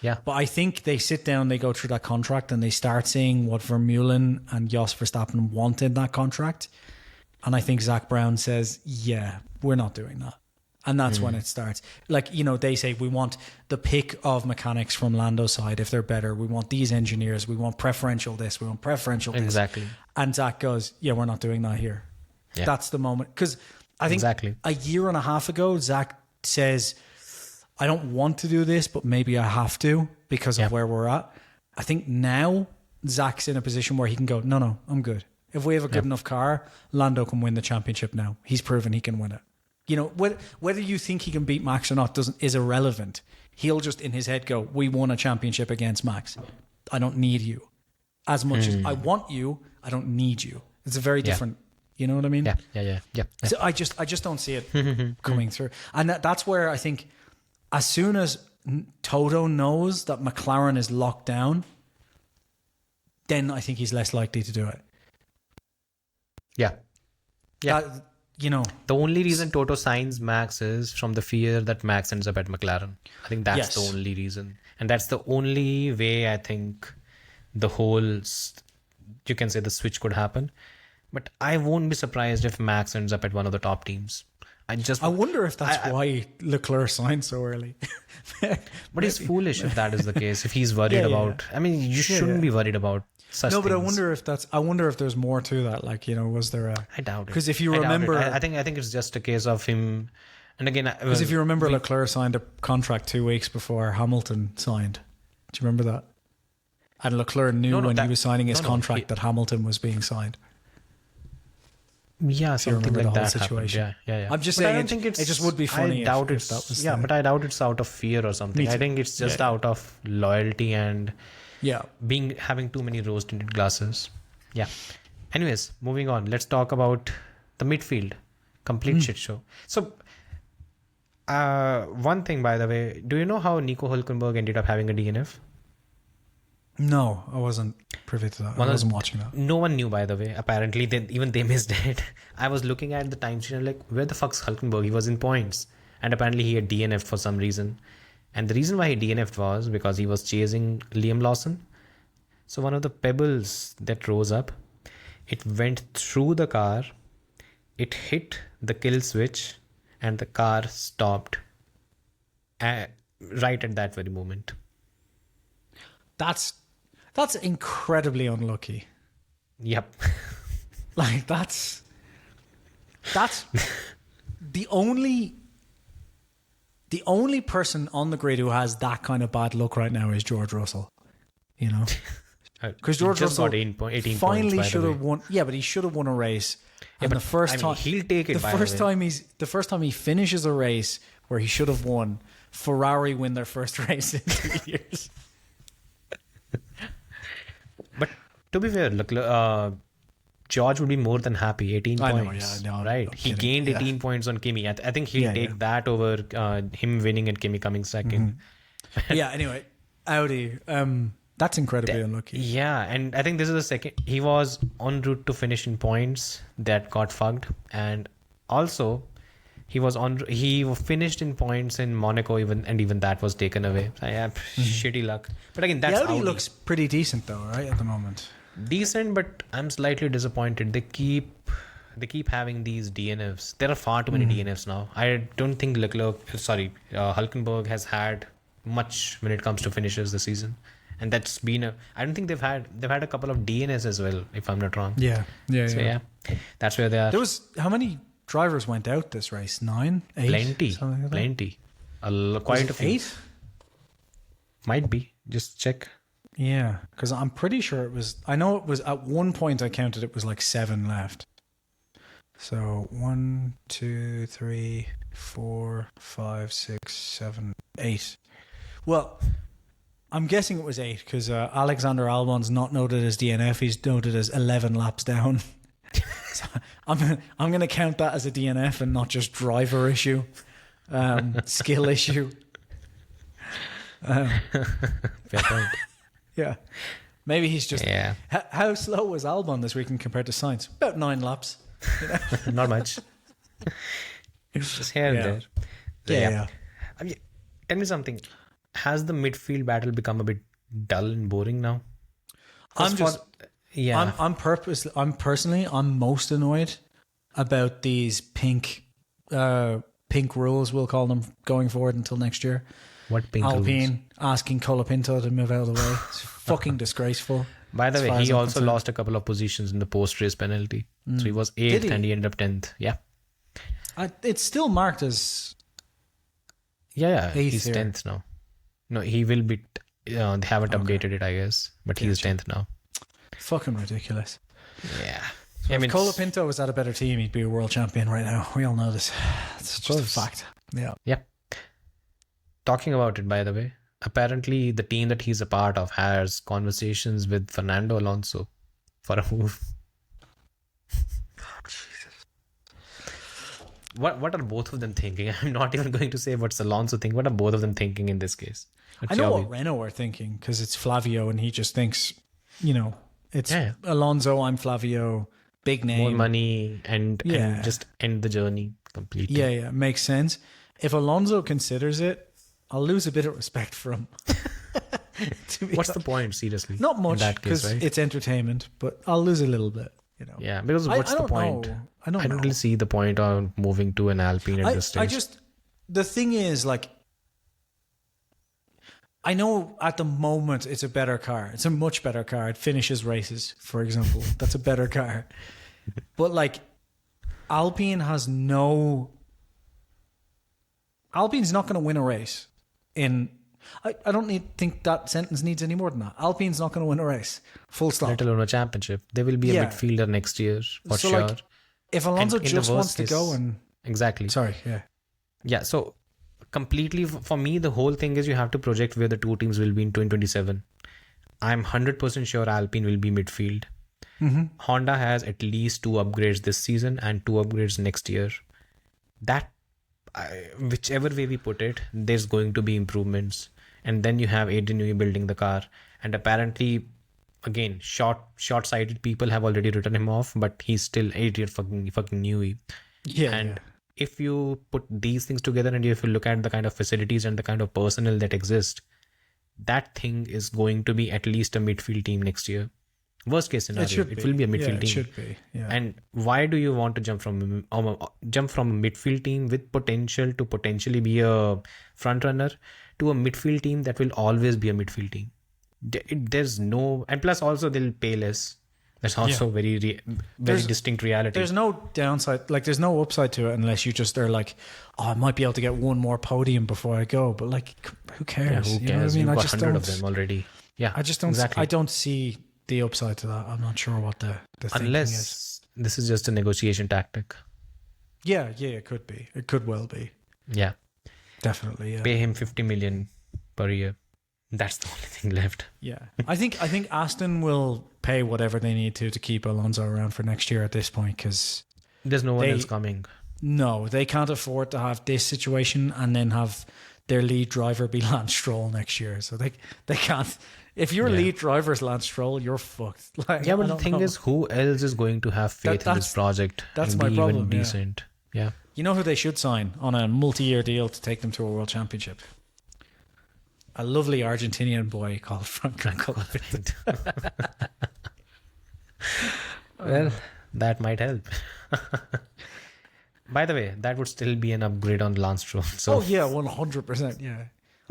Speaker 1: Yeah.
Speaker 3: But I think they sit down, they go through that contract, and they start seeing what Vermeulen and Jos Verstappen want in that contract. And I think Zach Brown says, yeah, we're not doing that. And that's when it starts. Like, you know, they say, we want the pick of mechanics from Lando's side if they're better. We want these engineers. We want preferential this. We want preferential this.
Speaker 1: Exactly.
Speaker 3: And Zach goes, yeah, we're not doing that here.
Speaker 1: Yeah.
Speaker 3: That's the moment. Because I think
Speaker 1: Exactly.
Speaker 3: a year and a half ago, Zach says, I don't want to do this, but maybe I have to because of where we're at. I think now Zach's in a position where he can go, no, I'm good. If we have a good enough car, Lando can win the championship now. He's proven he can win it. You know, whether you think he can beat Max or not is irrelevant. He'll just in his head go, we won a championship against Max. I don't need you. As much as I want you, I don't need you. It's a very different, you know what I mean?
Speaker 1: Yeah.
Speaker 3: So I just don't see it coming through. And that's where I think as soon as Toto knows that McLaren is locked down, then I think he's less likely to do it.
Speaker 1: Yeah.
Speaker 3: You know,
Speaker 1: The only reason Toto signs Max is from the fear that Max ends up at McLaren. I think that's the only reason. And that's the only way I think the whole, you can say the switch could happen. But I won't be surprised if Max ends up at one of the top teams. I
Speaker 3: wonder if that's why Leclerc signed so early.
Speaker 1: But it's foolish if that is the case. If he's worried about, I mean, you shouldn't be worried about such
Speaker 3: No, but
Speaker 1: things.
Speaker 3: I wonder if there's more to that. Like, you know, was there
Speaker 1: I doubt it.
Speaker 3: Because if you
Speaker 1: I doubt
Speaker 3: remember,
Speaker 1: it. I think it's just a case of him. And again,
Speaker 3: because if you remember, Leclerc signed a contract 2 weeks before Hamilton signed. Do you remember that? And Leclerc knew he was signing his contract that Hamilton was being signed.
Speaker 1: Yeah, something like that
Speaker 3: situation.
Speaker 1: Happened. Yeah.
Speaker 3: I'm just
Speaker 1: But
Speaker 3: saying
Speaker 1: I don't think
Speaker 3: it just would be funny
Speaker 1: I doubt
Speaker 3: if that was
Speaker 1: but I doubt it's out of fear or something. I think it's just out of loyalty and having too many rose-tinted glasses. Yeah. Anyways, moving on. Let's talk about the midfield. Complete shit show. So, one thing, by the way, do you know how Nico Hülkenberg ended up having a DNF?
Speaker 3: No, I wasn't privy to that. I wasn't watching that.
Speaker 1: No one knew, by the way. Apparently, even they missed it. I was looking at the time sheet and like, where the fuck's Hülkenberg? He was in points. And apparently he had DNF'd for some reason. And the reason why he DNF'd was because he was chasing Liam Lawson. So one of the pebbles that rose up, it went through the car, it hit the kill switch, and the car stopped right at that very moment.
Speaker 3: That's incredibly unlucky.
Speaker 1: Yep.
Speaker 3: Like that's the only person on the grid who has that kind of bad luck right now is George Russell. You know, because George Russell
Speaker 1: got 18
Speaker 3: finally
Speaker 1: points,
Speaker 3: should have won. Yeah, but he should have won a race. And the first time
Speaker 1: he'll take it.
Speaker 3: The first time he finishes a race where he should have won, Ferrari win their first race in 2 years.
Speaker 1: But to be fair, look, George would be more than happy. 18 points. Right? He gained 18 points on Kimi. I think he'll take that over him winning and Kimi coming second.
Speaker 3: Yeah, anyway, Audi. That's incredibly unlucky.
Speaker 1: Yeah, and I think this is the second. He was en route to finish in points that got fucked. And also, he finished in points in Monaco, even that was taken away. So, yeah, shitty luck. But again, that's
Speaker 3: Audi looks pretty decent though, right, at the moment.
Speaker 1: Decent, but I'm slightly disappointed. They keep having these DNFs. There are far too many DNFs now. I don't think Hülkenberg has had much when it comes to finishes this season, and that's been I don't think they've had a couple of DNS as well, if I'm not wrong.
Speaker 3: Yeah,
Speaker 1: that's where they are.
Speaker 3: There was how many drivers went out this race? 9, 8?
Speaker 1: Plenty. Quite a few.
Speaker 3: 8?
Speaker 1: Might be. Just check.
Speaker 3: Yeah, because I'm pretty sure it was. I know it was at one point. I counted it was like 7 left. So 1, 2, 3, 4, 5, 6, 7, 8. Well, I'm guessing it was 8 because Alexander Albon's not noted as DNF. He's noted as 11 laps down. So I'm going to count that as a DNF and not just driver issue, skill issue.
Speaker 1: Fair point.
Speaker 3: Yeah. Maybe he's just...
Speaker 1: Yeah.
Speaker 3: How slow was Albon this weekend compared to Sainz? About 9 laps.
Speaker 1: Not much. Just here and there. Still,
Speaker 3: Yeah.
Speaker 1: I mean, tell me something. Has the midfield battle become a bit dull and boring now? 'Cause yeah.
Speaker 3: I'm personally most annoyed about these pink rules, we'll call them, going forward until next year.
Speaker 1: What pink rules?
Speaker 3: Alpine asking Colapinto to move out of the way. It's fucking disgraceful.
Speaker 1: By the
Speaker 3: as
Speaker 1: way,
Speaker 3: far as
Speaker 1: he
Speaker 3: I'm
Speaker 1: also
Speaker 3: concerned.
Speaker 1: lost a couple of positions in the post-race penalty. So he was 8th
Speaker 3: he?
Speaker 1: and he ended up 10th. Yeah.
Speaker 3: It's still marked as
Speaker 1: Yeah.
Speaker 3: Eighth
Speaker 1: He's
Speaker 3: here.
Speaker 1: 10th now. No, he will be... they haven't updated it, I guess. But he's 10th now.
Speaker 3: fucking ridiculous.
Speaker 1: Yeah.
Speaker 3: If Colapinto was at a better team, he'd be a world champion right now. We all know this. It's just a fact. Yeah.
Speaker 1: Yeah. Talking about it, by the way, apparently the team that he's a part of has conversations with Fernando Alonso for a move. What are both of them thinking? I'm not even going to say what's Alonso thinking. What are both of them thinking in this case?
Speaker 3: I know what Renault are thinking because it's Flavio and he just thinks, it's Alonso, I'm Flavio, big name.
Speaker 1: More money and just end the journey completely.
Speaker 3: Yeah, makes sense. If Alonso considers it, I'll lose a bit of respect for him.
Speaker 1: What's the point, seriously?
Speaker 3: Not much
Speaker 1: in that case,
Speaker 3: because
Speaker 1: right?
Speaker 3: it's entertainment, but I'll lose a little bit.
Speaker 1: Yeah, because what's
Speaker 3: I
Speaker 1: the
Speaker 3: don't
Speaker 1: point?
Speaker 3: know. I
Speaker 1: I
Speaker 3: don't
Speaker 1: don't
Speaker 3: know.
Speaker 1: really see the point of moving to an Alpine at this stage.
Speaker 3: The thing is, I know at the moment it's a better car. It's a much better car. It finishes races, for example. That's a better car. But Alpine has Alpine's not going to win a race. I don't think that sentence needs any more than that. Alpine's not going to win a race. Full stop.
Speaker 1: Let alone a championship. They will be a
Speaker 3: Yeah.
Speaker 1: midfielder next year for
Speaker 3: So,
Speaker 1: sure.
Speaker 3: if Alonso
Speaker 1: And in the
Speaker 3: just
Speaker 1: worst
Speaker 3: wants to
Speaker 1: case-
Speaker 3: go and
Speaker 1: Exactly.
Speaker 3: sorry, yeah.
Speaker 1: Yeah, so completely for me, the whole thing is you have to project where the two teams will be in 2027. I'm 100% sure Alpine will be midfield.
Speaker 3: Mm-hmm.
Speaker 1: Honda has at least 2 upgrades this season and 2 upgrades next year. Whichever way we put it, there's going to be improvements. And then you have Adrian Newey building the car. And apparently, again, short-sighted people have already written him off, but he's still Adrian fucking Newey.
Speaker 3: Yeah.
Speaker 1: And if you put these things together and if you look at the kind of facilities and the kind of personnel that exist, that thing is going to be at least a midfield team next year. Worst case scenario, it will be a midfield
Speaker 3: It
Speaker 1: team.
Speaker 3: should be. Yeah.
Speaker 1: And why do you want to jump from a midfield team with potential to potentially be a front runner to a midfield team that will always be a midfield team? There's no, and plus also they'll pay less. That's also very distinct reality.
Speaker 3: There's no downside, there's no upside to it unless you just are I might be able to get one more podium before I go. But who cares?
Speaker 1: Who cares?
Speaker 3: You know what I mean?
Speaker 1: You've
Speaker 3: I
Speaker 1: got
Speaker 3: just
Speaker 1: 100 of
Speaker 3: don't.
Speaker 1: them already. Yeah,
Speaker 3: I just don't.
Speaker 1: Exactly.
Speaker 3: I don't see the upside to that. I'm not sure what the thinking is.
Speaker 1: Unless this is just a negotiation tactic.
Speaker 3: Yeah, it could be. It could well be.
Speaker 1: Yeah.
Speaker 3: Definitely. Yeah.
Speaker 1: Pay him 50 million per year. That's the only thing left.
Speaker 3: Yeah, I think Aston will pay whatever they need to keep Alonso around for next year at this point because
Speaker 1: There's no one else coming.
Speaker 3: no, they can't afford to have this situation and then have their lead driver be Lance Stroll next year. So they can't. If your lead driver is Lance Stroll, you're fucked.
Speaker 1: Yeah, but the thing is, who else is going to have faith in this project
Speaker 3: that's
Speaker 1: and
Speaker 3: my
Speaker 1: be
Speaker 3: problem,
Speaker 1: even
Speaker 3: yeah.
Speaker 1: decent? Yeah.
Speaker 3: You know who they should sign on a multi-year deal to take them to a world championship? A lovely Argentinian boy called Franco Colapinto.
Speaker 1: Well, that might help. By the way, that would still be an upgrade on Lance Stroll. So
Speaker 3: Oh yeah, 100%. Yeah,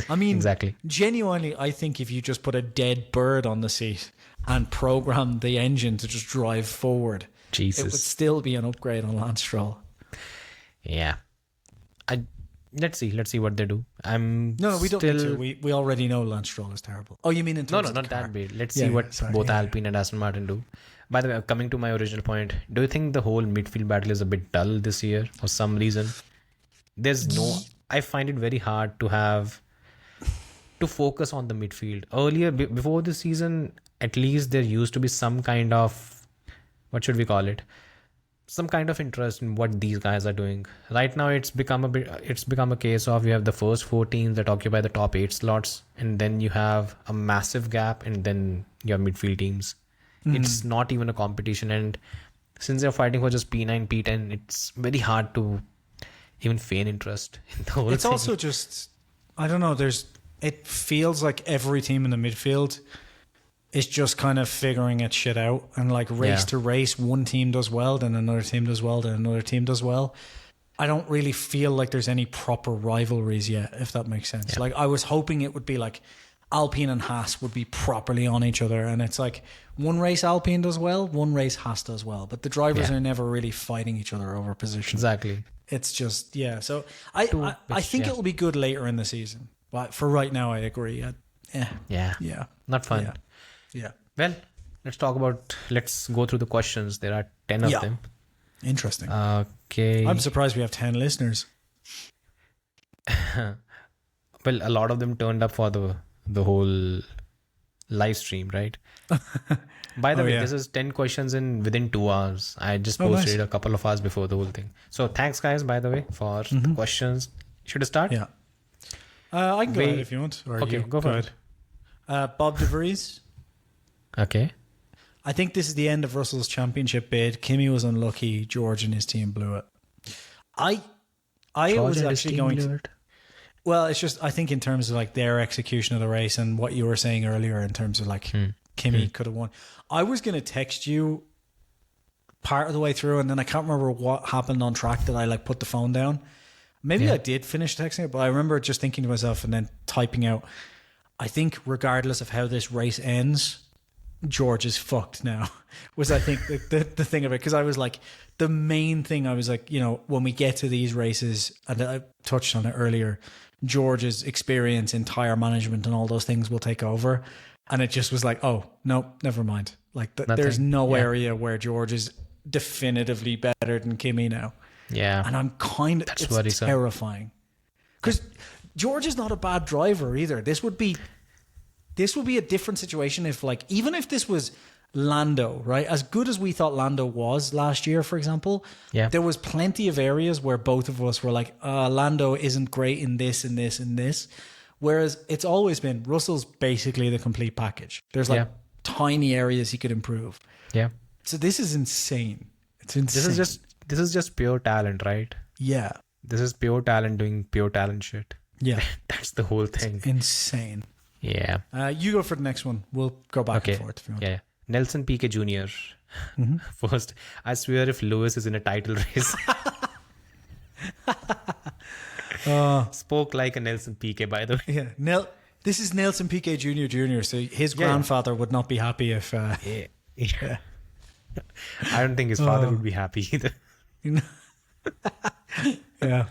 Speaker 3: I mean,
Speaker 1: Exactly.
Speaker 3: Genuinely, I think if you just put a dead bird on the seat and program the engine to just drive forward, it would
Speaker 1: Jesus.
Speaker 3: still be an upgrade on Lance Stroll.
Speaker 1: Yeah. Let's see what they do.
Speaker 3: No, we don't need to. We already know Lance Stroll is terrible. Oh, you mean in
Speaker 1: No,
Speaker 3: terms of
Speaker 1: not
Speaker 3: the car?
Speaker 1: that bad. Let's
Speaker 3: Yeah,
Speaker 1: see
Speaker 3: yeah,
Speaker 1: what
Speaker 3: sorry,
Speaker 1: both
Speaker 3: yeah.
Speaker 1: Alpine and Aston Martin do. By the way, coming to my original point, do you think the whole midfield battle is a bit dull this year for some reason? I find it very hard to focus on the midfield. Earlier, before the season, at least there used to be some kind of, what should we call it? Some kind of interest in what these guys are doing. Right now, it's become a case of you have the first 4 teams that occupy the top 8 slots, and then you have a massive gap, and then you have midfield teams. It's not even a competition, and since they're fighting for just P9, P10, it's very hard to even feign interest in the whole
Speaker 3: It's
Speaker 1: thing.
Speaker 3: also just, I don't know, it feels like every team in the midfield is just kind of figuring its shit out, and like race to race, one team does well, then another team does well, then another team does well. I don't really feel like there's any proper rivalries yet, if that makes sense. Like I was hoping it would be like Alpine and Haas would be properly on each other, and it's like one race Alpine does well, one race Haas does well, but the drivers are never really fighting each other over position.
Speaker 1: Exactly.
Speaker 3: It's just so I think it will be good later in the season, but for right now I agree.
Speaker 1: Yeah. Not fun.
Speaker 3: Yeah.
Speaker 1: Well, let's go through the questions. There are 10 of them.
Speaker 3: Interesting.
Speaker 1: Okay.
Speaker 3: I'm surprised we have 10 listeners.
Speaker 1: Well, a lot of them turned up for the whole live stream, right? By the way, this is 10 questions within 2 hours. I just posted it a couple of hours before the whole thing. So thanks, guys, by the way, for the questions. Should I start?
Speaker 3: Yeah. I can go ahead if you want. Or
Speaker 1: okay, go for it.
Speaker 3: Bob DeVries.
Speaker 1: Okay.
Speaker 3: I think this is the end of Russell's championship bid. Kimi was unlucky. George and his team blew it. I was actually going to... Well, it's just, I think in terms of like their execution of the race and what you were saying earlier in terms of like Kimi could have won. I was going to text you part of the way through, and then I can't remember what happened on track that I like put the phone down. Maybe I did finish texting it, but I remember just thinking to myself and then typing out, I think regardless of how this race ends, George is fucked now, was I think the thing of it. Because I was like, the main thing I was like, you know, when we get to these races, and I touched on it earlier, George's experience in tire management and all those things will take over. And it just was like, oh, no, never mind. Like there's no area where George is definitively better than Kimi now.
Speaker 1: Yeah.
Speaker 3: And I'm kind of, it's terrifying. Because George is not a bad driver either. This would be a different situation if, like, even if this was Lando, right? As good as we thought Lando was last year, for example, there was plenty of areas where both of us were like, Lando isn't great in this and this and this. Whereas it's always been Russell's basically the complete package. There's like tiny areas he could improve.
Speaker 1: Yeah.
Speaker 3: So this is insane. It's insane.
Speaker 1: This is just pure talent, right?
Speaker 3: Yeah.
Speaker 1: This is pure talent doing pure talent shit.
Speaker 3: Yeah.
Speaker 1: That's the whole thing.
Speaker 3: It's insane.
Speaker 1: Yeah.
Speaker 3: You go for the next one. We'll go back and forth if you want.
Speaker 1: Yeah. Nelson Piquet Jr. First, I swear if Lewis is in a title race. Spoke like a Nelson Piquet, by the way.
Speaker 3: Yeah. This is Nelson Piquet Jr. So his grandfather would not be happy if...
Speaker 1: Yeah. I don't think his father would be happy either.
Speaker 3: Yeah.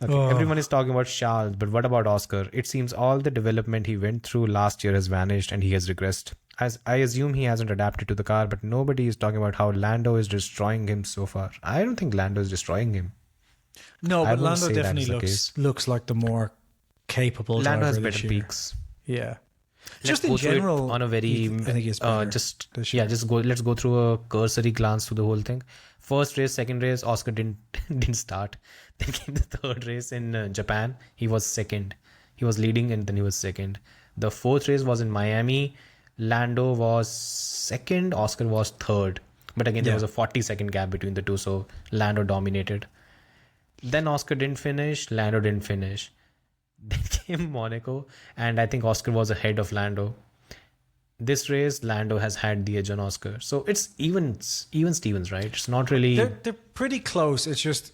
Speaker 1: Okay. Everyone is talking about Charles, but what about Oscar? It seems all the development he went through last year has vanished and he has regressed. As I assume he hasn't adapted to the car, but nobody is talking about how Lando is destroying him so far. I don't think Lando is destroying him.
Speaker 3: No, but Lando definitely looks like the more capable
Speaker 1: Lando
Speaker 3: driver
Speaker 1: has
Speaker 3: this
Speaker 1: better
Speaker 3: year.
Speaker 1: peaks.
Speaker 3: Yeah.
Speaker 1: Let's
Speaker 3: just in general,
Speaker 1: on a very
Speaker 3: I think he's better
Speaker 1: let's go through a cursory glance through the whole thing. First race, second race, Oscar didn't start. Then came the third race in Japan. He was second. He was leading and then he was second. The fourth race was in Miami. Lando was second, Oscar was third. But again, there was a 40-second gap between the two, so Lando dominated. Then Oscar didn't finish, Lando didn't finish. Then came Monaco, and I think Oscar was ahead of Lando. This race, Lando has had the edge on Oscar. So it's even Stevens, right? It's not really...
Speaker 3: They're pretty close. It's just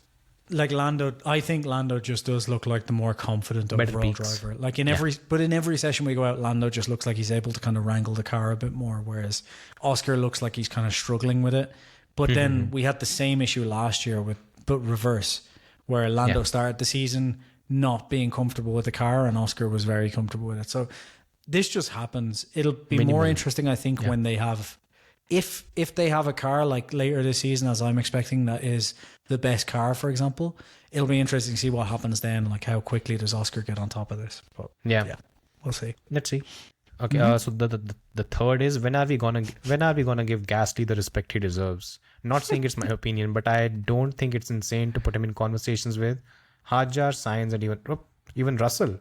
Speaker 3: like Lando... I think Lando just does look like the more confident overall driver. Like in every session we go out, Lando just looks like he's able to kind of wrangle the car a bit more, whereas Oscar looks like he's kind of struggling with it. But then we had the same issue last year but reverse, where Lando started the season not being comfortable with the car and Oscar was very comfortable with it. So this just happens. It'll be more interesting, I think, when they have, if they have a car like later this season, as I'm expecting, that is the best car, for example. It'll be interesting to see what happens then. Like how quickly does Oscar get on top of this? But yeah, we'll see.
Speaker 1: Let's see. Okay, so the third is when are we gonna give Gasly the respect he deserves? Not saying it's my opinion, but I don't think it's insane to put him in conversations with Hadjar, Sainz, and even Russell.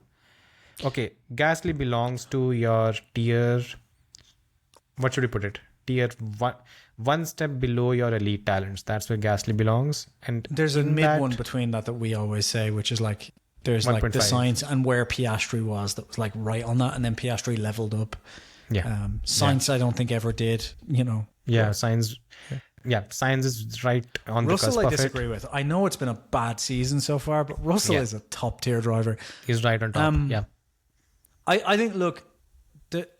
Speaker 1: Okay, Gasly belongs to your tier. What should we put it? Tier one step below your elite talents. That's where Gasly belongs. And
Speaker 3: There's a
Speaker 1: in
Speaker 3: mid
Speaker 1: that,
Speaker 3: one between that we always say, which is like there's like the
Speaker 1: 1.5.
Speaker 3: science and where Piastri was that was like right on that, and then Piastri leveled up.
Speaker 1: Yeah.
Speaker 3: Science, I don't think ever did.
Speaker 1: Yeah, science. Yeah, science is right on
Speaker 3: Russell,
Speaker 1: the cusp
Speaker 3: I
Speaker 1: of it.
Speaker 3: disagree with. I know it's been a bad season so far, but Russell
Speaker 1: Yeah.
Speaker 3: is a top tier driver.
Speaker 1: He's right on top. Yeah.
Speaker 3: I think, look,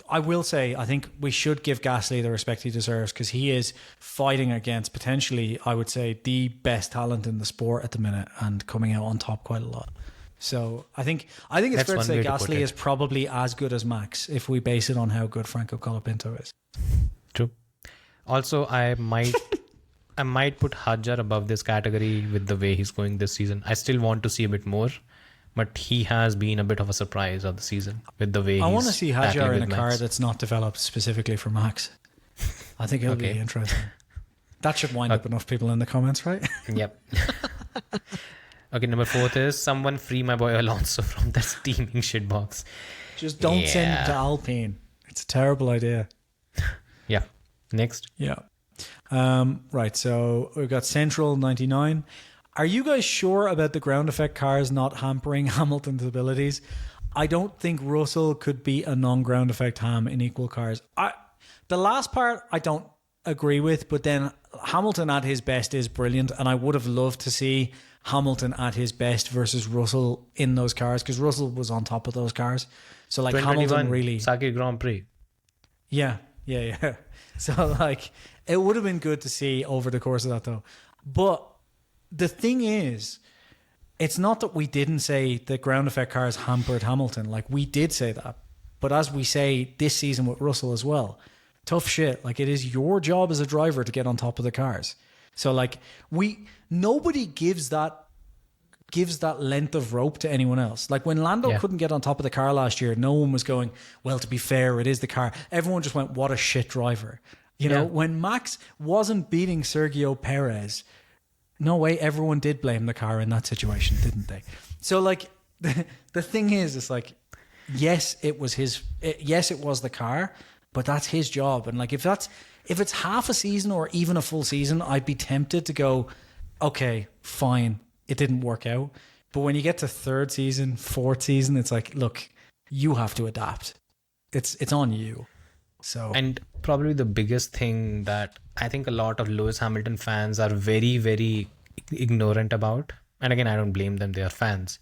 Speaker 3: I will say, I think we should give Gasly the respect he deserves because he is fighting against potentially, I would say, the best talent in the sport at the minute and coming out on top quite a lot. So I think it's
Speaker 1: That's
Speaker 3: fair to
Speaker 1: one
Speaker 3: say
Speaker 1: way to put
Speaker 3: Gasly
Speaker 1: it.
Speaker 3: is probably as good as Max if we base it on how good Franco Colapinto is.
Speaker 1: True. Also, I might put Hadjar above this category with the way he's going this season. I still want to see a bit more, but he has been a bit of a surprise of the season with the way
Speaker 3: I
Speaker 1: he's
Speaker 3: want to see
Speaker 1: tackling
Speaker 3: Hadjar in a
Speaker 1: with
Speaker 3: car
Speaker 1: Max.
Speaker 3: that's not developed specifically for Max. I think it'll be
Speaker 1: Okay.
Speaker 3: interesting. That should wind up enough people in the comments, right?
Speaker 1: Yep. Okay, number 4 is someone free my boy Alonso from that steaming shitbox.
Speaker 3: Just don't send him to Alpine. It's a terrible idea.
Speaker 1: Yeah. Next.
Speaker 3: Yeah. Right. So we've got Central 99. Are you guys sure about the ground effect cars not hampering Hamilton's abilities? I don't think Russell could beat a non-ground effect Ham in equal cars. The last part I don't agree with, but then Hamilton at his best is brilliant, and I would have loved to see Hamilton at his best versus Russell in those cars because Russell was on top of those cars. So like Hamilton really,
Speaker 1: Saki Grand Prix.
Speaker 3: yeah. So like it would have been good to see over the course of that though. But the thing is, it's not that we didn't say that ground effect cars hampered Hamilton. Like we did say that. But as we say this season with Russell as well, tough shit. Like it is your job as a driver to get on top of the cars. So like nobody gives that length of rope to anyone else. Like when Lando couldn't get on top of the car last year, no one was going, well, to be fair, it is the car. Everyone just went, what a shit driver. You know, when Max wasn't beating Sergio Perez, no way, everyone did blame the car in that situation, didn't they? So like the thing is, it's like, yes, it was the car, but that's his job. And like if it's half a season or even a full season, I'd be tempted to go, okay, fine, it didn't work out. But when you get to third season, fourth season, it's like, look, you have to adapt. It's on you. So
Speaker 1: And probably the biggest thing that I think a lot of Lewis Hamilton fans are very, very ignorant about, and again, I don't blame them, they are fans.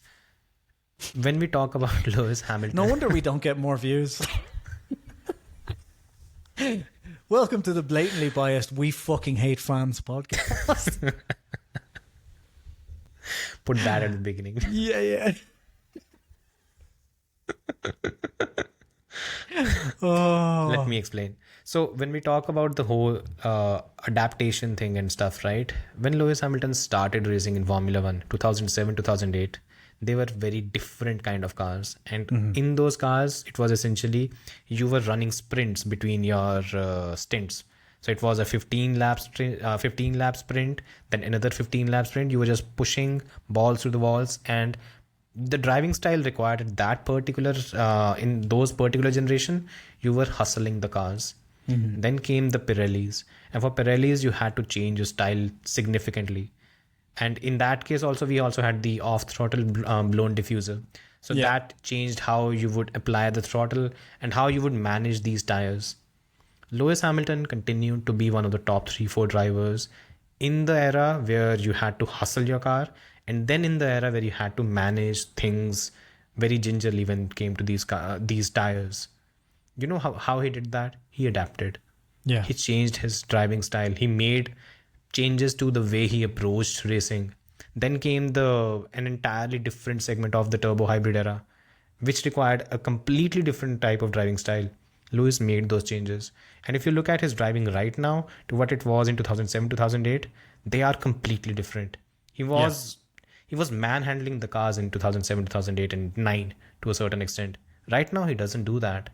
Speaker 1: When we talk about Lewis Hamilton,
Speaker 3: no wonder we don't get more views. Welcome to the blatantly biased We Fucking Hate Fans podcast.
Speaker 1: put that at the beginning.
Speaker 3: Yeah. Oh.
Speaker 1: Let me explain. So when we talk about the whole adaptation thing and stuff, right? When Lewis Hamilton started racing in Formula 1, 2007, 2008, they were very different kind of cars. And in those cars, it was essentially you were running sprints between your stints. So it was a 15 lap sprint, then another 15 lap sprint. You were just pushing balls through the walls, and the driving style required at that particular in those particular generation, you were hustling the cars. Then came the Pirellis, and for Pirellis you had to change your style significantly. And in that case also, we also had the off throttle blown diffuser, so that changed how you would apply the throttle and how you would manage these tires. Lewis Hamilton continued to be one of the top 3-4 drivers in the era where you had to hustle your car, and then in the era where you had to manage things very gingerly when it came to these tires. You know how he did that? He adapted.
Speaker 3: Yeah.
Speaker 1: He changed his driving style. He made changes to the way he approached racing. Then came an entirely different segment of the turbo hybrid era, which required a completely different type of driving style. Lewis made those changes. And if you look at his driving right now to what it was in 2007, 2008, they are completely different. He was manhandling the cars in 2007, 2008 and 9 to a certain extent. Right now, he doesn't do that.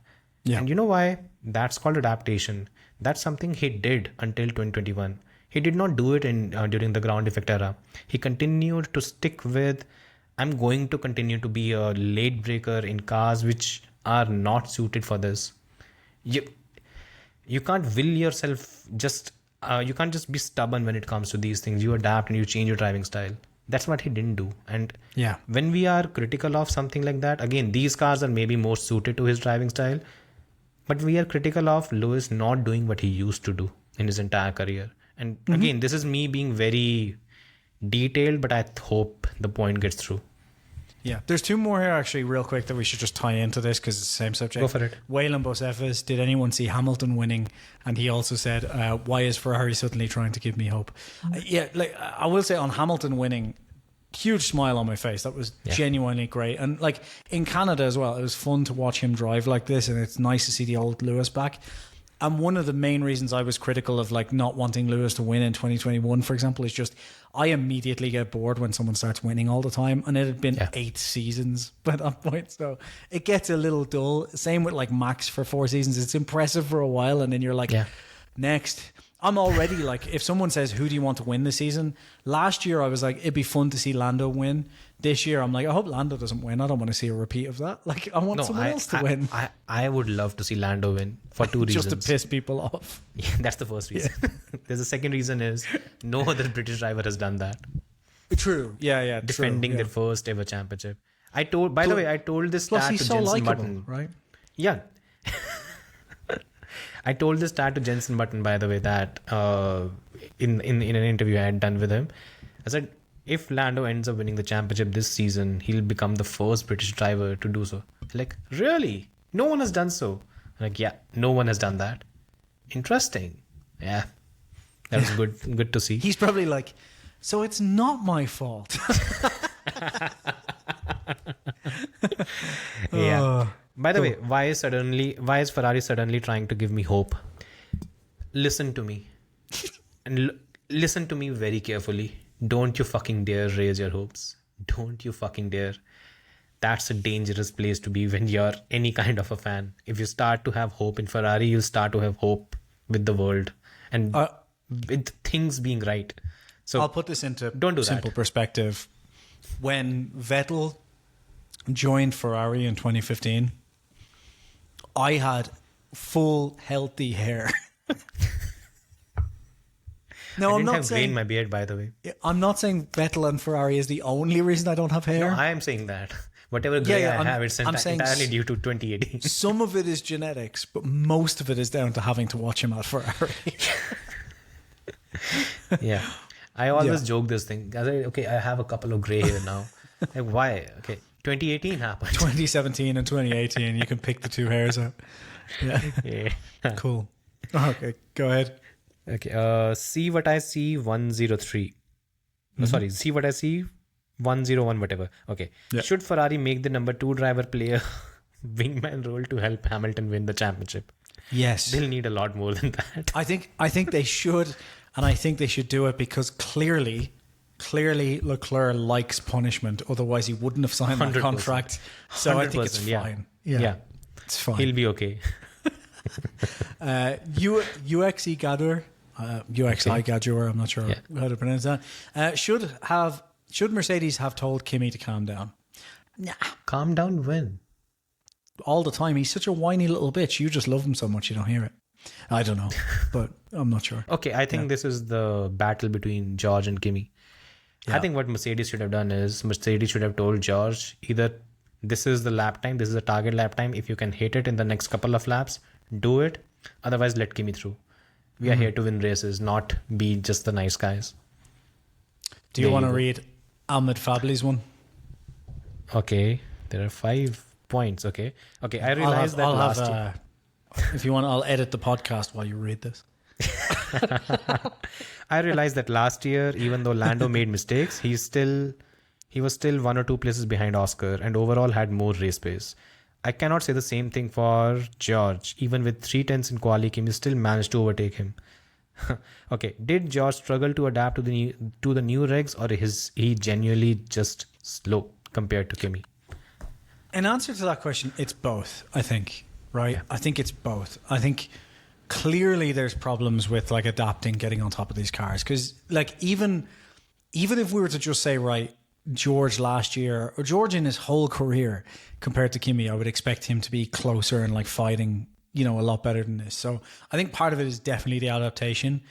Speaker 3: Yeah.
Speaker 1: And you know why? That's called adaptation. That's something he did until 2021. He did not do it during the ground effect era. He continued to stick with, I'm going to continue to be a late breaker in cars which are not suited for this. You can't will yourself just You can't just be stubborn when it comes to these things. You adapt and you change your driving style. That's what he didn't do. And
Speaker 3: Yeah.
Speaker 1: when we are critical of something like that, again, these cars are maybe more suited to his driving style, but we are critical of Lewis not doing what he used to do in his entire career. And again, this is me being very detailed, but I hope the point gets through.
Speaker 3: Yeah, there's two more here actually, real quick, that we should just tie into this because it's the same subject.
Speaker 1: Go for it.
Speaker 3: Waylon Bocephus, did anyone see Hamilton winning? And he also said, "Why is Ferrari suddenly trying to give me hope?" Yeah, like I will say on Hamilton winning, huge smile on my face. That was genuinely great, and like in Canada as well, it was fun to watch him drive like this, and it's nice to see the old Lewis back. And one of the main reasons I was critical of like not wanting Lewis to win in 2021, for example, is just I immediately get bored when someone starts winning all the time. And it had been 8 seasons by that point. So it gets a little dull. Same with like Max for 4 seasons. It's impressive for a while. And then you're like, next. I'm already like, if someone says, who do you want to win this season? Last year, I was like, it'd be fun to see Lando win. This year, I'm like, I hope Lando doesn't win. I don't want to see a repeat of that. Like, I want someone else to win.
Speaker 1: I would love to see Lando win for 2 reasons.
Speaker 3: Just to piss people off.
Speaker 1: Yeah, that's the first reason. There's a second reason is no other British driver has done that.
Speaker 3: True. Yeah.
Speaker 1: Defending their first ever championship. I told this stat to Jenson Button.
Speaker 3: Right?
Speaker 1: Yeah. I told this stat to Jenson Button, by the way, that in an interview I had done with him. I said, if Lando ends up winning the championship this season, he'll become the first British driver to do so. Like, really? No one has done so. I'm like, yeah, no one has done that. Interesting. Yeah. That was good to see.
Speaker 3: He's probably like, so it's not my fault.
Speaker 1: Yeah. By the way, why is Ferrari suddenly trying to give me hope? Listen to me. And listen to me very carefully. Don't you fucking dare raise your hopes. Don't you fucking dare. That's a dangerous place to be when you're any kind of a fan. If you start to have hope in Ferrari, you'll start to have hope with the world and with things being right. So
Speaker 3: I'll put this into
Speaker 1: don't do
Speaker 3: simple
Speaker 1: that.
Speaker 3: perspective. When Vettel joined Ferrari in 2015, I had full healthy hair. No,
Speaker 1: I didn't have gray in my beard, by the way.
Speaker 3: I'm not saying Vettel and Ferrari is the only reason I don't have hair.
Speaker 1: No, I am saying that. Whatever gray I have, it's entirely due to 2018.
Speaker 3: Some of it is genetics, but most of it is down to having to watch him at Ferrari.
Speaker 1: Yeah. I always joke this thing. I say, okay, I have a couple of gray hair now. Like, why? Okay, 2018 happened.
Speaker 3: 2017 and 2018, you can pick the 2 hairs out. Yeah. Cool. Okay, go ahead.
Speaker 1: Okay, see what I see 103. No, sorry, see what I see 101, whatever. Okay.
Speaker 3: Yeah.
Speaker 1: Should Ferrari make the number 2 driver play a wingman role to help Hamilton win the championship?
Speaker 3: Yes.
Speaker 1: They'll need a lot more than that.
Speaker 3: I think they should, and I think they should do it because clearly Leclerc likes punishment. Otherwise, he wouldn't have signed that
Speaker 1: 100%.
Speaker 3: contract. So I think it's fine.
Speaker 1: Yeah.
Speaker 3: It's fine.
Speaker 1: He'll be okay.
Speaker 3: UXE Gadur, UXI Gadur, I'm not sure how to pronounce that. Should Mercedes have told Kimi to calm down? Nah.
Speaker 1: Calm down when?
Speaker 3: All the time. He's such a whiny little bitch. You just love him so much you don't hear it. I don't know, but I'm not sure.
Speaker 1: Okay, I think this is the battle between George and Kimi. Yeah. I think what Mercedes should have done is Mercedes should have told George either this is the lap time, this is the target lap time. If you can hit it in the next couple of laps, do it. Otherwise, let Kimi through. We are here to win races, not be just the nice guys.
Speaker 3: Do you want to read Ahmed Fabli's one?
Speaker 1: Okay, there are 5 points. Okay. I realized that last year.
Speaker 3: If you want, I'll edit the podcast while you read this.
Speaker 1: I realized that last year, even though Lando made mistakes, he was still 1 or 2 places behind Oscar and overall had more race pace. I cannot say the same thing for George. Even with 3 tenths in quali, Kimi still managed to overtake him. Okay, did George struggle to adapt to the new regs, or is he genuinely just slow compared to Kimi?
Speaker 3: In answer to that question, it's both, I think. Right? Yeah. I think it's both. I think clearly there's problems with like adapting, getting on top of these cars. Because like even if we were to just say, right, George last year, or George in his whole career compared to Kimi, I would expect him to be closer and like fighting, a lot better than this. So I think part of it is definitely the adaptation.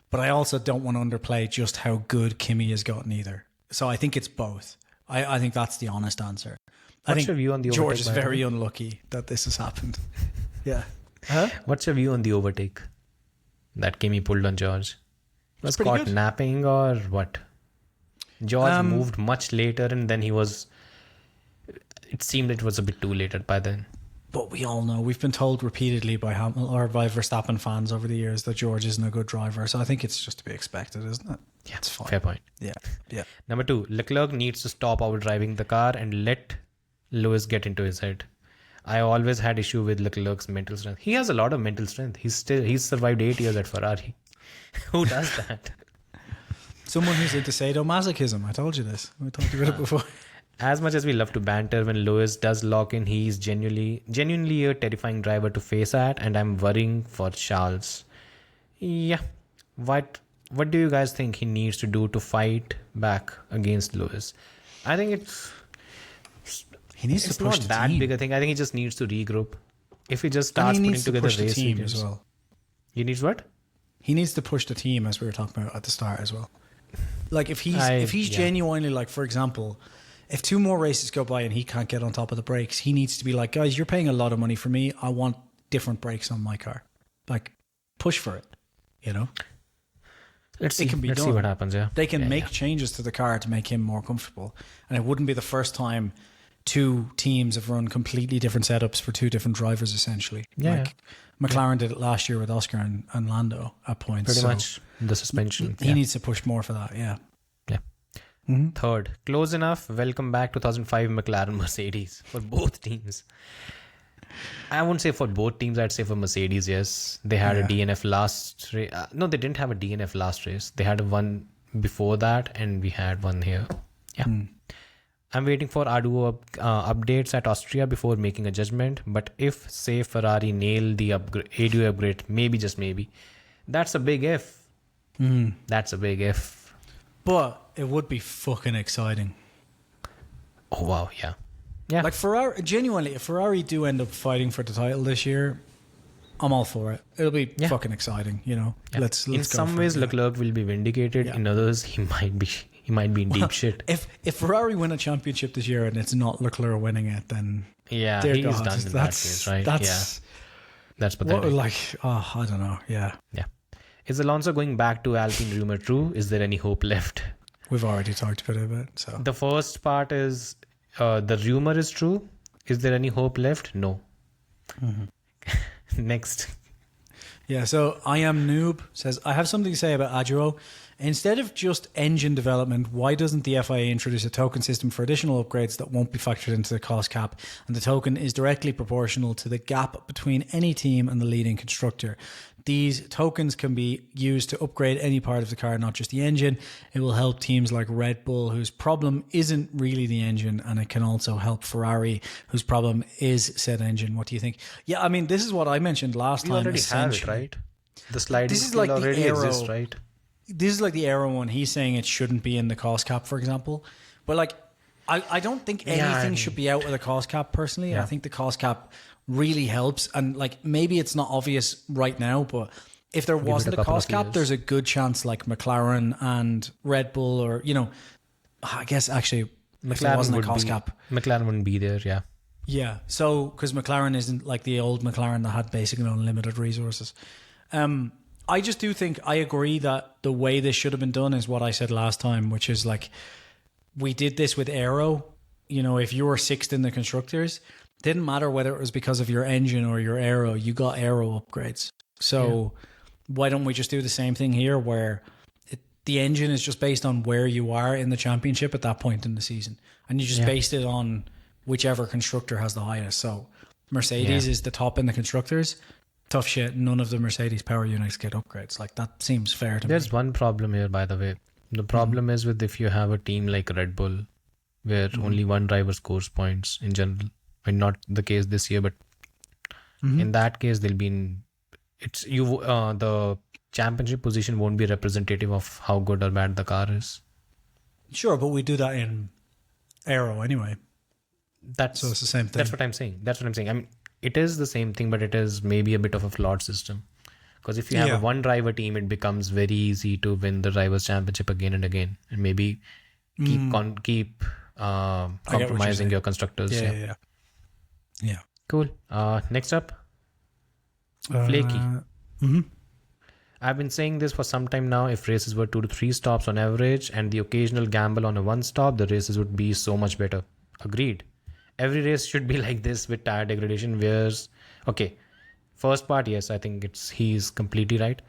Speaker 3: But I also don't want to underplay just how good Kimi has gotten either. So I think it's both. I think that's the honest answer. I
Speaker 1: What's
Speaker 3: think
Speaker 1: your view on the
Speaker 3: George
Speaker 1: overtake,
Speaker 3: is
Speaker 1: by the
Speaker 3: very
Speaker 1: way?
Speaker 3: unlucky that this has happened. Yeah. Huh?
Speaker 1: What's your view on the overtake that Kimi pulled on George? Was
Speaker 3: pretty
Speaker 1: caught
Speaker 3: good.
Speaker 1: napping or what? George moved much later, and then he was. It seemed it was a bit too late by then.
Speaker 3: But we all know, we've been told repeatedly by by Verstappen fans over the years that George isn't a good driver. So I think it's just to be expected, isn't it?
Speaker 1: Yeah,
Speaker 3: it's fine.
Speaker 1: fair point.
Speaker 3: Yeah. Yeah.
Speaker 1: Number 2, Leclerc needs to stop outdriving the car and let Lewis get into his head. I always had issue with Leclerc's mental strength. He has a lot of mental strength. He's survived 8 years at Ferrari. Who does that?
Speaker 3: Someone who's into sadomasochism. I told you this. We talked about it before.
Speaker 1: As much as we love to banter, when Lewis does lock in, he's genuinely a terrifying driver to face at, and I'm worrying for Charles. Yeah. What do you guys think he needs to do to fight back against Lewis? I think
Speaker 3: He needs
Speaker 1: it's
Speaker 3: to push
Speaker 1: not
Speaker 3: the
Speaker 1: that
Speaker 3: team.
Speaker 1: big a thing. I think he just needs to regroup. If he just
Speaker 3: And
Speaker 1: starts
Speaker 3: he
Speaker 1: putting
Speaker 3: needs to
Speaker 1: together
Speaker 3: push the
Speaker 1: race
Speaker 3: team
Speaker 1: videos.
Speaker 3: as well.
Speaker 1: He needs what?
Speaker 3: He needs to push the team, as we were talking about at the start as well. Like if he's genuinely, like, for example, if 2 more races go by and he can't get on top of the brakes, he needs to be like, guys, you're paying a lot of money for me. I want different brakes on my car. Like, push for it. You know,
Speaker 1: Let's see.
Speaker 3: can be
Speaker 1: Let's see
Speaker 3: done.
Speaker 1: what happens. Yeah,
Speaker 3: they can
Speaker 1: Yeah,
Speaker 3: make
Speaker 1: yeah.
Speaker 3: changes to the car to make him more comfortable, and it wouldn't be the first time 2 teams have run completely different setups for 2 different drivers. Essentially,
Speaker 1: Yeah,
Speaker 3: like McLaren did it last year with Oscar and Lando at points.
Speaker 1: Pretty
Speaker 3: so
Speaker 1: much the suspension.
Speaker 3: He
Speaker 1: yeah.
Speaker 3: needs to push more for that. Yeah.
Speaker 1: Yeah. Third, close enough. Welcome back 2005 McLaren Mercedes for both teams. I wouldn't say for both teams. I'd say for Mercedes, yes. They had a DNF last race. No, they didn't have a DNF last race. They had one before that, and we had one here. Yeah. I'm waiting for Arduo updates at Austria before making a judgment. But if, say, Ferrari nail the ADU upgrade, maybe, just maybe, that's a big if. That's a big if.
Speaker 3: But it would be fucking exciting.
Speaker 1: Oh, wow. Yeah. Yeah.
Speaker 3: Like Ferrari, genuinely, if Ferrari do end up fighting for the title this year, I'm all for it. It'll be fucking exciting, you know.
Speaker 1: Yeah.
Speaker 3: Let's
Speaker 1: in
Speaker 3: go
Speaker 1: some
Speaker 3: for
Speaker 1: ways,
Speaker 3: it, yeah.
Speaker 1: Leclerc will be vindicated.
Speaker 3: Yeah.
Speaker 1: In others, he might be in deep shit.
Speaker 3: If Ferrari win a championship this year and it's not Leclerc winning it, then
Speaker 1: Yeah,
Speaker 3: dear
Speaker 1: he's
Speaker 3: God,
Speaker 1: done in that case, right?
Speaker 3: That's
Speaker 1: That's pathetic.
Speaker 3: what, like, oh, I don't know. Yeah,
Speaker 1: Yeah. Is Alonso going back to Alpine rumor true? Is there any hope left?
Speaker 3: we've already talked about it a bit. So
Speaker 1: The first part is the rumor is true. Is there any hope left? No. Next.
Speaker 3: yeah, so I am noob says I have something to say about Aduro. Instead of just engine development, why doesn't the FIA introduce a token system for additional upgrades that won't be factored into the cost cap? And the token is directly proportional to the gap between any team and the leading constructor. These tokens can be used to upgrade any part of the car, not just the engine. It will help teams like Red Bull, whose problem isn't really the engine, and it can also help Ferrari, whose problem is said engine. What do you think? Yeah, I mean, this is what I mentioned last
Speaker 1: You
Speaker 3: time.
Speaker 1: already have it,
Speaker 3: essentially.
Speaker 1: right? The sliding
Speaker 3: This is
Speaker 1: scale
Speaker 3: like the
Speaker 1: already
Speaker 3: Aero.
Speaker 1: exists, right?
Speaker 3: This is like the Aero one. He's saying it shouldn't be in the cost cap, for example. But like, I don't think anything should be out of the cost cap personally.
Speaker 1: Yeah.
Speaker 3: I think the cost cap really helps. And like, maybe it's not obvious right now, but if there wasn't a
Speaker 1: couple
Speaker 3: cost
Speaker 1: of
Speaker 3: cap,
Speaker 1: years.
Speaker 3: there's a good chance like McLaren and Red Bull, or, you know, I guess actually if there wasn't a cost cap.
Speaker 1: McLaren wouldn't be there, yeah.
Speaker 3: Yeah. So, because McLaren isn't like the old McLaren that had basically unlimited resources. I just do think I agree that the way this should have been done is what I said last time, which is like, we did this with Aero. You know, if you were sixth in the constructors, didn't matter whether it was because of your engine or your Aero, you got Aero upgrades. So why don't we just do the same thing here, where the engine is just based on where you are in the championship at that point in the season, and you just based it on whichever constructor has the highest. So Mercedes is the top in the constructors. Tough shit. None of the Mercedes power units get upgrades. Like, that seems fair to me.
Speaker 1: There's one problem here, by the way. The problem is with if you have a team like Red Bull, where only one driver scores points in general. I mean, not the case this year, but in that case, they'll be in. The championship position won't be representative of how good or bad the car is.
Speaker 3: Sure, but we do that in Aero anyway. So it's the same thing.
Speaker 1: That's what I'm saying. I mean, it is the same thing, but it is maybe a bit of a flawed system. Because if you have a one driver team, it becomes very easy to win the drivers' championship again and again, and maybe keep compromising your constructors.
Speaker 3: Yeah.
Speaker 1: Cool. Next up, flaky. I've been saying this for some time now. If races were 2 to 3 stops on average and the occasional gamble on a one stop, the races would be so much better. Agreed. Every race should be like this with tire degradation. Okay, first part, yes, I think he's completely right.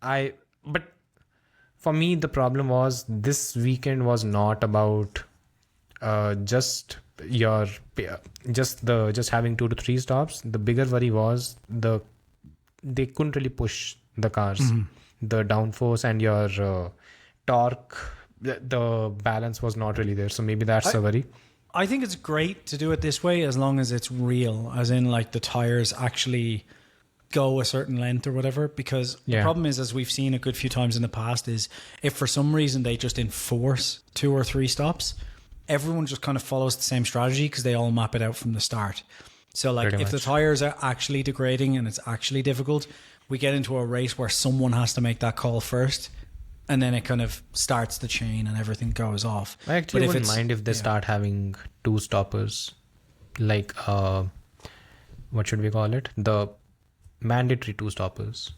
Speaker 1: But for me, the problem was this weekend was not about just having 2 to 3 stops. The bigger worry was they couldn't really push the cars. The downforce and your torque, the balance was not really there. So maybe that's a worry.
Speaker 3: I think it's great to do it this way as long as it's real, as in like the tires actually go a certain length or whatever. Because the problem is, as we've seen a good few times in the past, is if for some reason they just enforce 2 or 3 stops, everyone just kind of follows the same strategy because they all map it out from the start. So like if the tires are actually degrading and it's actually difficult, we get into a race where someone has to make that call first, and then it kind of starts the chain and everything goes off.
Speaker 1: I actually wouldn't mind if they start having 2 stoppers, like what should we call it? The mandatory 2 stoppers.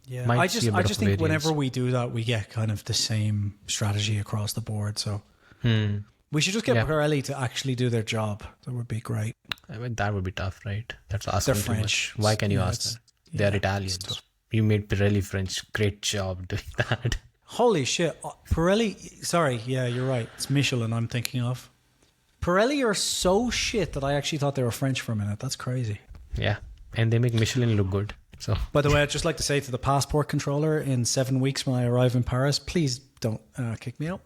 Speaker 3: Yeah, I just think whenever we do that, we get kind of the same strategy across the board. So we should just get Pirelli to actually do their job. That would be great.
Speaker 1: I mean, that would be tough, right? That's asking too much. Why can you ask that? They're Italians. You made Pirelli French. Great job doing that.
Speaker 3: Holy shit. Pirelli, sorry, yeah, you're right. It's Michelin I'm thinking of. Pirelli are so shit that I actually thought they were French for a minute. That's crazy.
Speaker 1: Yeah, and they make Michelin look good. So,
Speaker 3: by the way, I'd just like to say to the passport controller in 7 weeks when I arrive in Paris, please don't kick me out.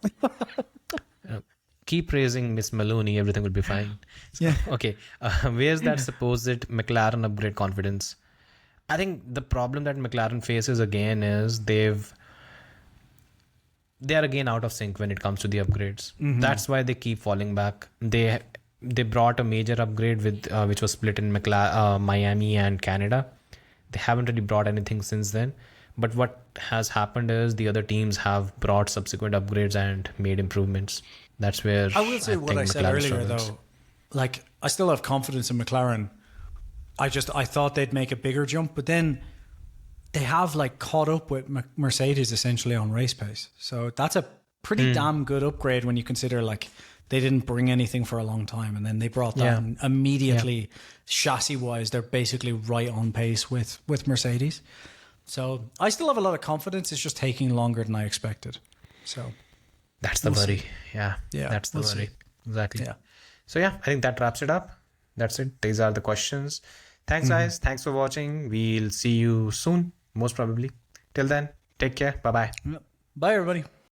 Speaker 1: Keep praising Miss Maloney, everything will be fine. So,
Speaker 3: yeah.
Speaker 1: Okay, where's that supposed McLaren upgrade confidence? I think the problem that McLaren faces again is they are again out of sync when it comes to the upgrades. That's why they keep falling back. They brought a major upgrade with which was split in Miami and Canada. They haven't really brought anything since then. But what has happened is the other teams have brought subsequent upgrades and made improvements. That's where
Speaker 3: I will say what I said earlier though. Like, I still have confidence in McLaren. I thought they'd make a bigger jump, but then they have like caught up with Mercedes essentially on race pace. So that's a pretty damn good upgrade when you consider like they didn't bring anything for a long time, and then they brought that immediately. Chassis wise, they're basically right on pace with Mercedes. So I still have a lot of confidence. It's just taking longer than I expected. So
Speaker 1: that's the worry. Yeah, that's the worry. Exactly. Yeah. So I think that wraps it up. That's it. These are the questions. Thanks, guys. Thanks for watching. We'll see you soon, most probably. Till then, take care. Bye-bye.
Speaker 3: Bye, everybody.